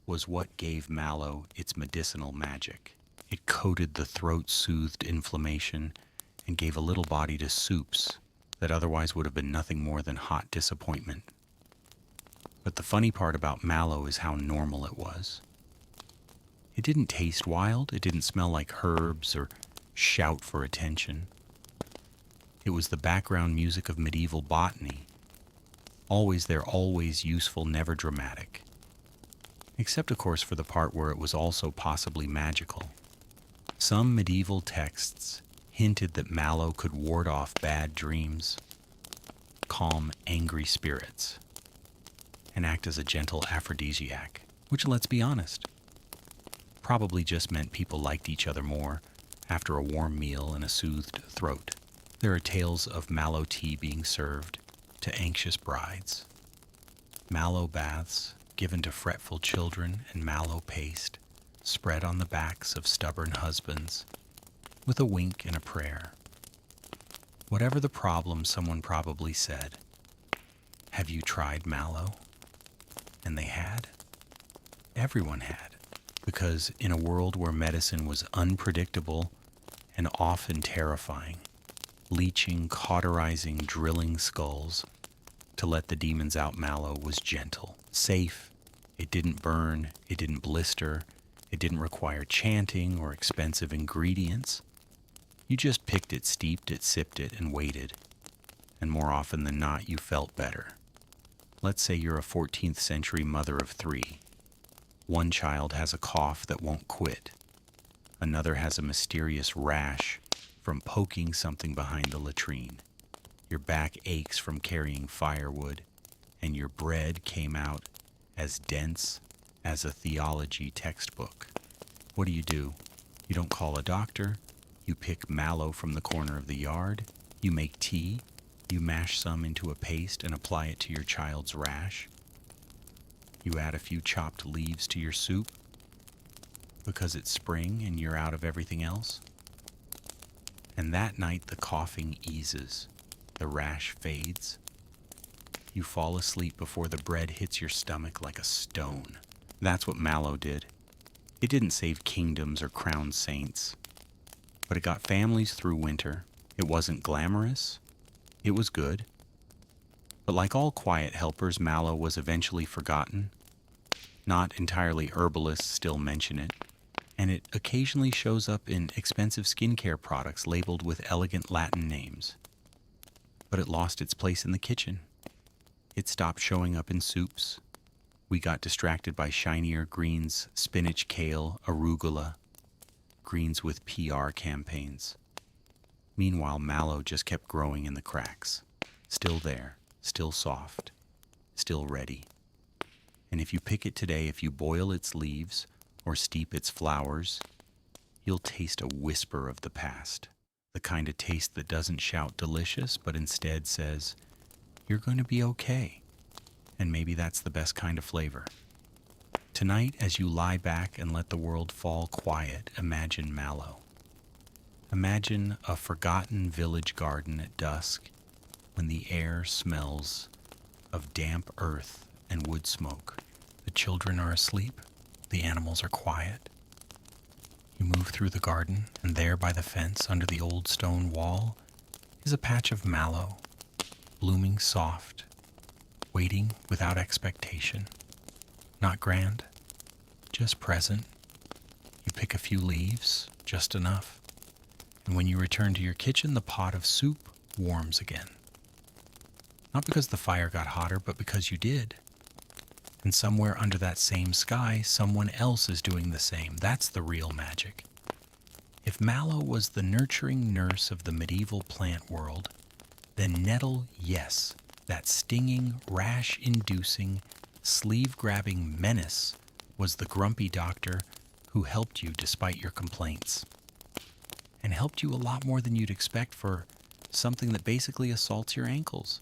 was what gave mallow its medicinal magic. It coated the throat-soothed inflammation and gave a little body to soups that otherwise would have been nothing more than hot disappointment. But the funny part about mallow is how normal it was. It didn't taste wild, it didn't smell like herbs or shout for attention. It was the background music of medieval botany. Always there, always useful, never dramatic. Except, of course, for the part where it was also possibly magical. Some medieval texts hinted that mallow could ward off bad dreams, calm angry spirits, and act as a gentle aphrodisiac, which, let's be honest, probably just meant people liked each other more after a warm meal and a soothed throat. There are tales of mallow tea being served to anxious brides, mallow baths given to fretful children, and mallow paste spread on the backs of stubborn husbands, with a wink and a prayer. Whatever the problem, someone probably said, "Have you tried mallow?" And they had. Everyone had. Because in a world where medicine was unpredictable and often terrifying, leeching, cauterizing, drilling skulls to let the demons out, mallow was gentle, safe. It didn't burn, it didn't blister, it didn't require chanting or expensive ingredients. You just picked it, steeped it, sipped it, and waited. And more often than not, you felt better. Let's say you're a 14th century mother of 3. One child has a cough that won't quit. Another has a mysterious rash from poking something behind the latrine. Your back aches from carrying firewood, and your bread came out as dense as a theology textbook. What do? You don't call a doctor. You pick mallow from the corner of the yard. You make tea. You mash some into a paste and apply it to your child's rash. You add a few chopped leaves to your soup because it's spring and you're out of everything else. And that night the coughing eases. The rash fades. You fall asleep before the bread hits your stomach like a stone. That's what mallow did. It didn't save kingdoms or crown saints, but it got families through winter. It wasn't glamorous. It was good. But like all quiet helpers, mallow was eventually forgotten. Not entirely herbalists still mention it, and it occasionally shows up in expensive skincare products labeled with elegant Latin names. But it lost its place in the kitchen. It stopped showing up in soups. We got distracted by shinier greens, spinach, kale, arugula, greens with PR campaigns. Meanwhile, mallow just kept growing in the cracks. Still there, still soft, still ready. And if you pick it today, if you boil its leaves or steep its flowers, you'll taste a whisper of the past. The kind of taste that doesn't shout delicious, but instead says, "You're going to be okay." And maybe that's the best kind of flavor. Tonight, as you lie back and let the world fall quiet, imagine mallow. Imagine a forgotten village garden at dusk when the air smells of damp earth and wood smoke. The children are asleep, the animals are quiet. You move through the garden, and there by the fence under the old stone wall is a patch of mallow, blooming soft, waiting without expectation. Not grand, just present. You pick a few leaves, just enough. And when you return to your kitchen, the pot of soup warms again. Not because the fire got hotter, but because you did. And somewhere under that same sky, someone else is doing the same. That's the real magic. If mallow was the nurturing nurse of the medieval plant world, then nettle, yes, that stinging, rash-inducing, sleeve-grabbing menace was the grumpy doctor who helped you despite your complaints. And helped you a lot more than you'd expect for something that basically assaults your ankles.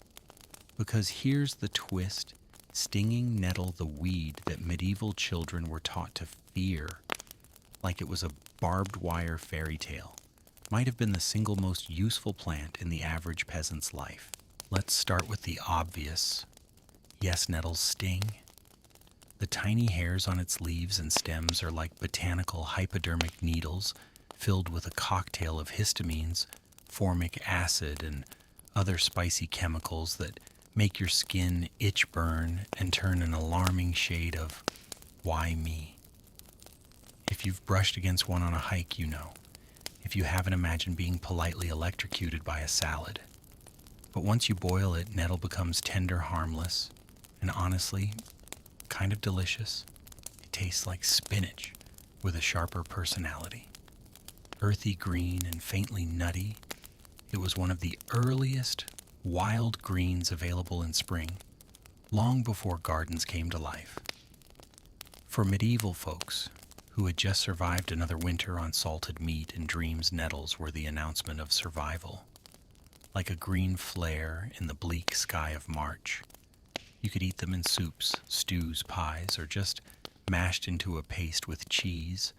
Because here's the twist. Stinging nettle, the weed that medieval children were taught to fear, like it was a barbed wire fairy tale, might have been the single most useful plant in the average peasant's life. Let's start with the obvious. Yes, nettles sting. The tiny hairs on its leaves and stems are like botanical hypodermic needles filled with a cocktail of histamines, formic acid, and other spicy chemicals that make your skin itch burn and turn an alarming shade of why me. If you've brushed against one on a hike, you know. If you haven't, imagine being politely electrocuted by a salad. But once you boil it, nettle becomes tender, harmless, and honestly, kind of delicious. It tastes like spinach with a sharper personality. Earthy green and faintly nutty, it was one of the earliest wild greens available in spring, long before gardens came to life. For medieval folks who had just survived another winter on salted meat and dreams, nettles were the announcement of survival. Like a green flare in the bleak sky of March. You could eat them in soups, stews, pies, or just mashed into a paste with cheese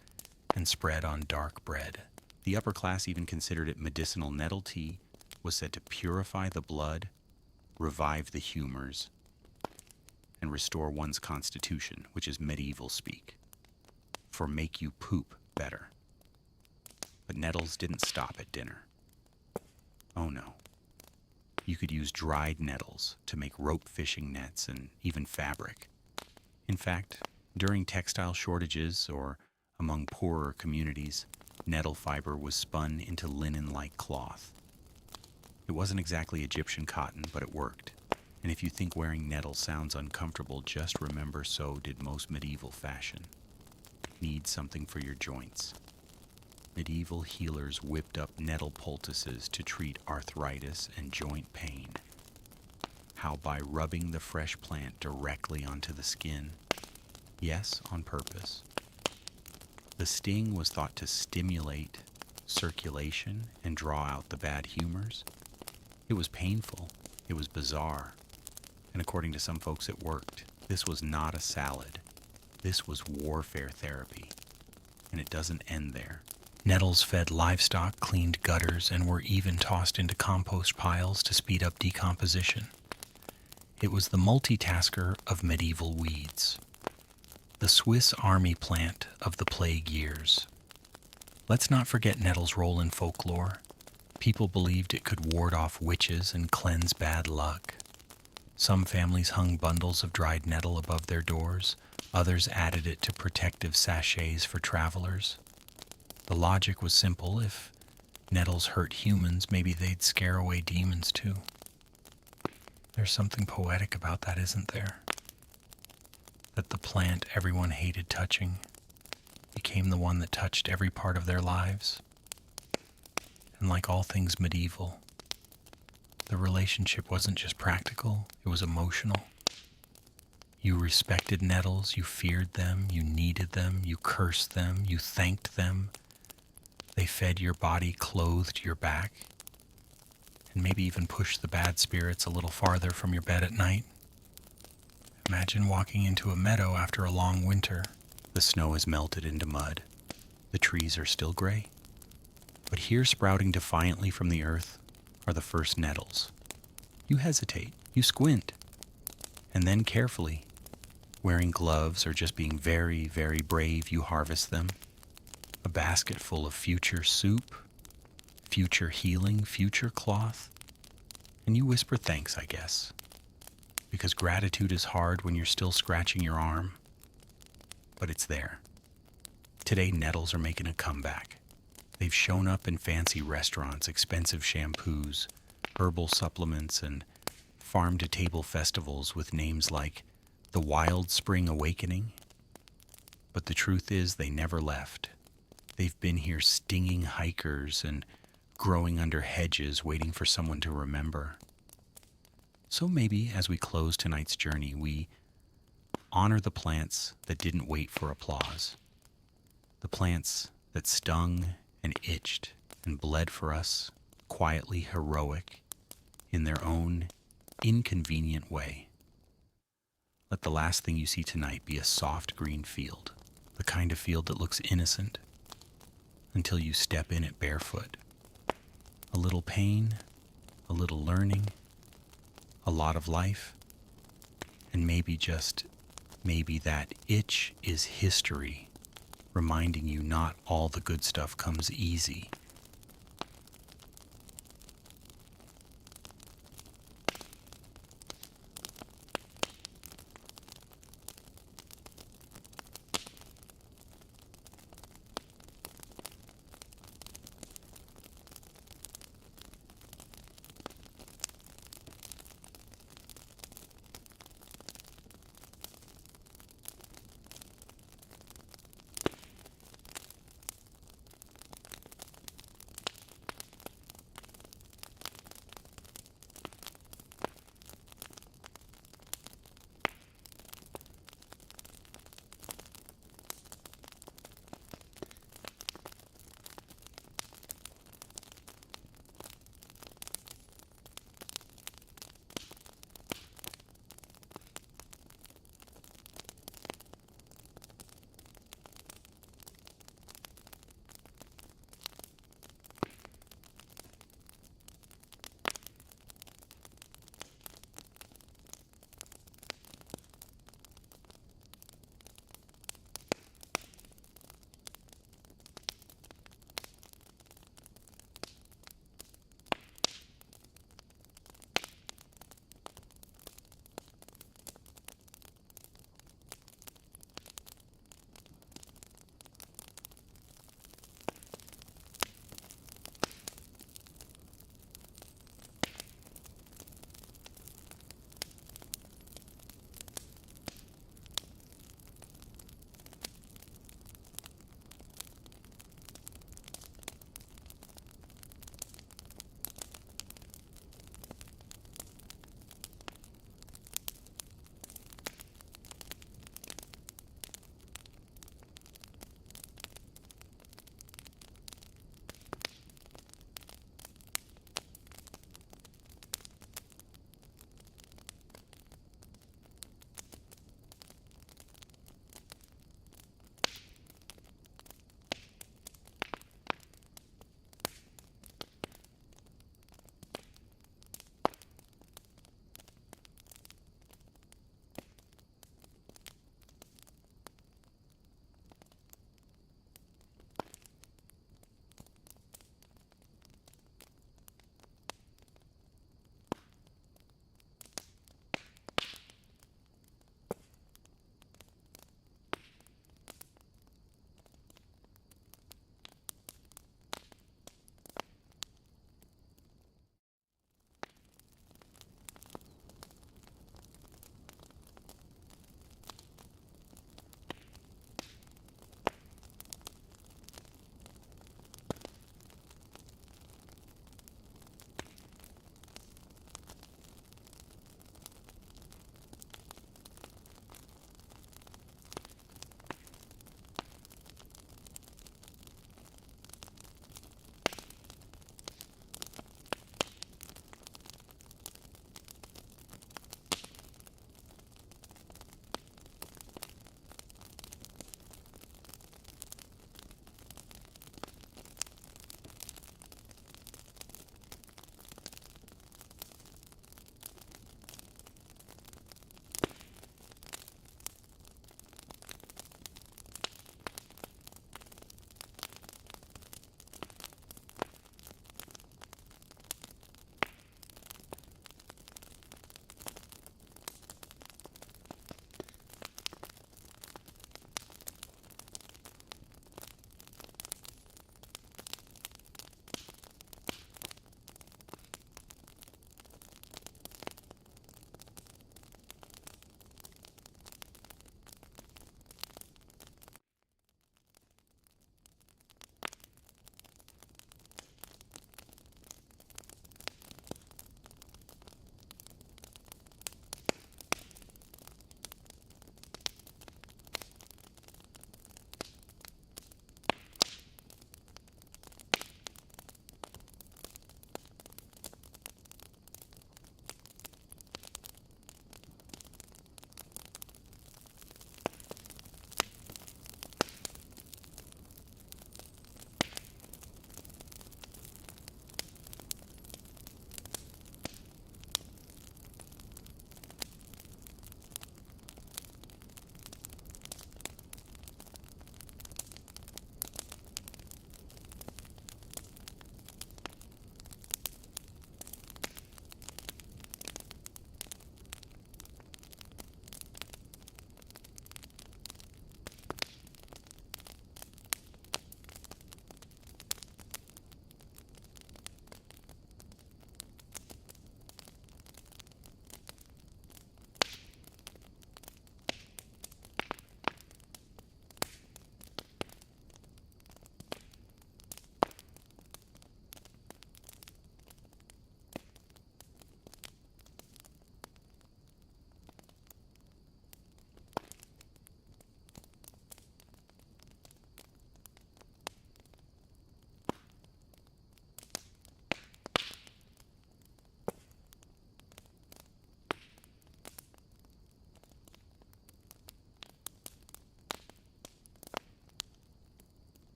and spread on dark bread. The upper class even considered it medicinal. Nettle tea was said to purify the blood, revive the humors, and restore one's constitution, which is medieval speak, for make you poop better. But nettles didn't stop at dinner. Oh no. You could use dried nettles to make rope fishing nets and even fabric. In fact, during textile shortages or among poorer communities, nettle fiber was spun into linen-like cloth. It wasn't exactly Egyptian cotton, but it worked. And if you think wearing nettle sounds uncomfortable, just remember so did most medieval fashion. Need something for your joints. Medieval healers whipped up nettle poultices to treat arthritis and joint pain. How by rubbing the fresh plant directly onto the skin, yes, on purpose. The sting was thought to stimulate circulation and draw out the bad humors. It was painful, it was bizarre, and according to some folks it worked. This was not a salad. This was warfare therapy, and it doesn't end there. Nettles fed livestock, cleaned gutters, and were even tossed into compost piles to speed up decomposition. It was the multitasker of medieval weeds, the Swiss army plant of the plague years. Let's not forget nettle's role in folklore. People believed it could ward off witches and cleanse bad luck. Some families hung bundles of dried nettle above their doors. Others added it to protective sachets for travelers. The logic was simple. If nettles hurt humans, maybe they'd scare away demons too. There's something poetic about that, isn't there? That the plant everyone hated touching became the one that touched every part of their lives. And like all things medieval, the relationship wasn't just practical, it was emotional. You respected nettles, you feared them, you needed them, you cursed them, you thanked them. They fed your body, clothed your back, and maybe even pushed the bad spirits a little farther from your bed at night. Imagine walking into a meadow after a long winter. The snow has melted into mud. The trees are still gray. But here, sprouting defiantly from the earth, are the first nettles. You hesitate, you squint, and then carefully, wearing gloves or just being very, very brave, you harvest them. A basket full of future soup, future healing, future cloth, and you whisper thanks, I guess. Because gratitude is hard when you're still scratching your arm, but it's there. Today, nettles are making a comeback. They've shown up in fancy restaurants, expensive shampoos, herbal supplements, and farm-to-table festivals with names like the Wild Spring Awakening. But the truth is, they never left. They've been here stinging hikers and growing under hedges, waiting for someone to remember. So maybe, as we close tonight's journey, we honor the plants that didn't wait for applause. The plants that stung and itched and bled for us, quietly heroic, in their own inconvenient way. Let the last thing you see tonight be a soft green field, the kind of field that looks innocent until you step in it barefoot. A little pain, a little learning, a lot of life, and maybe just maybe that itch is history, reminding you not all the good stuff comes easy.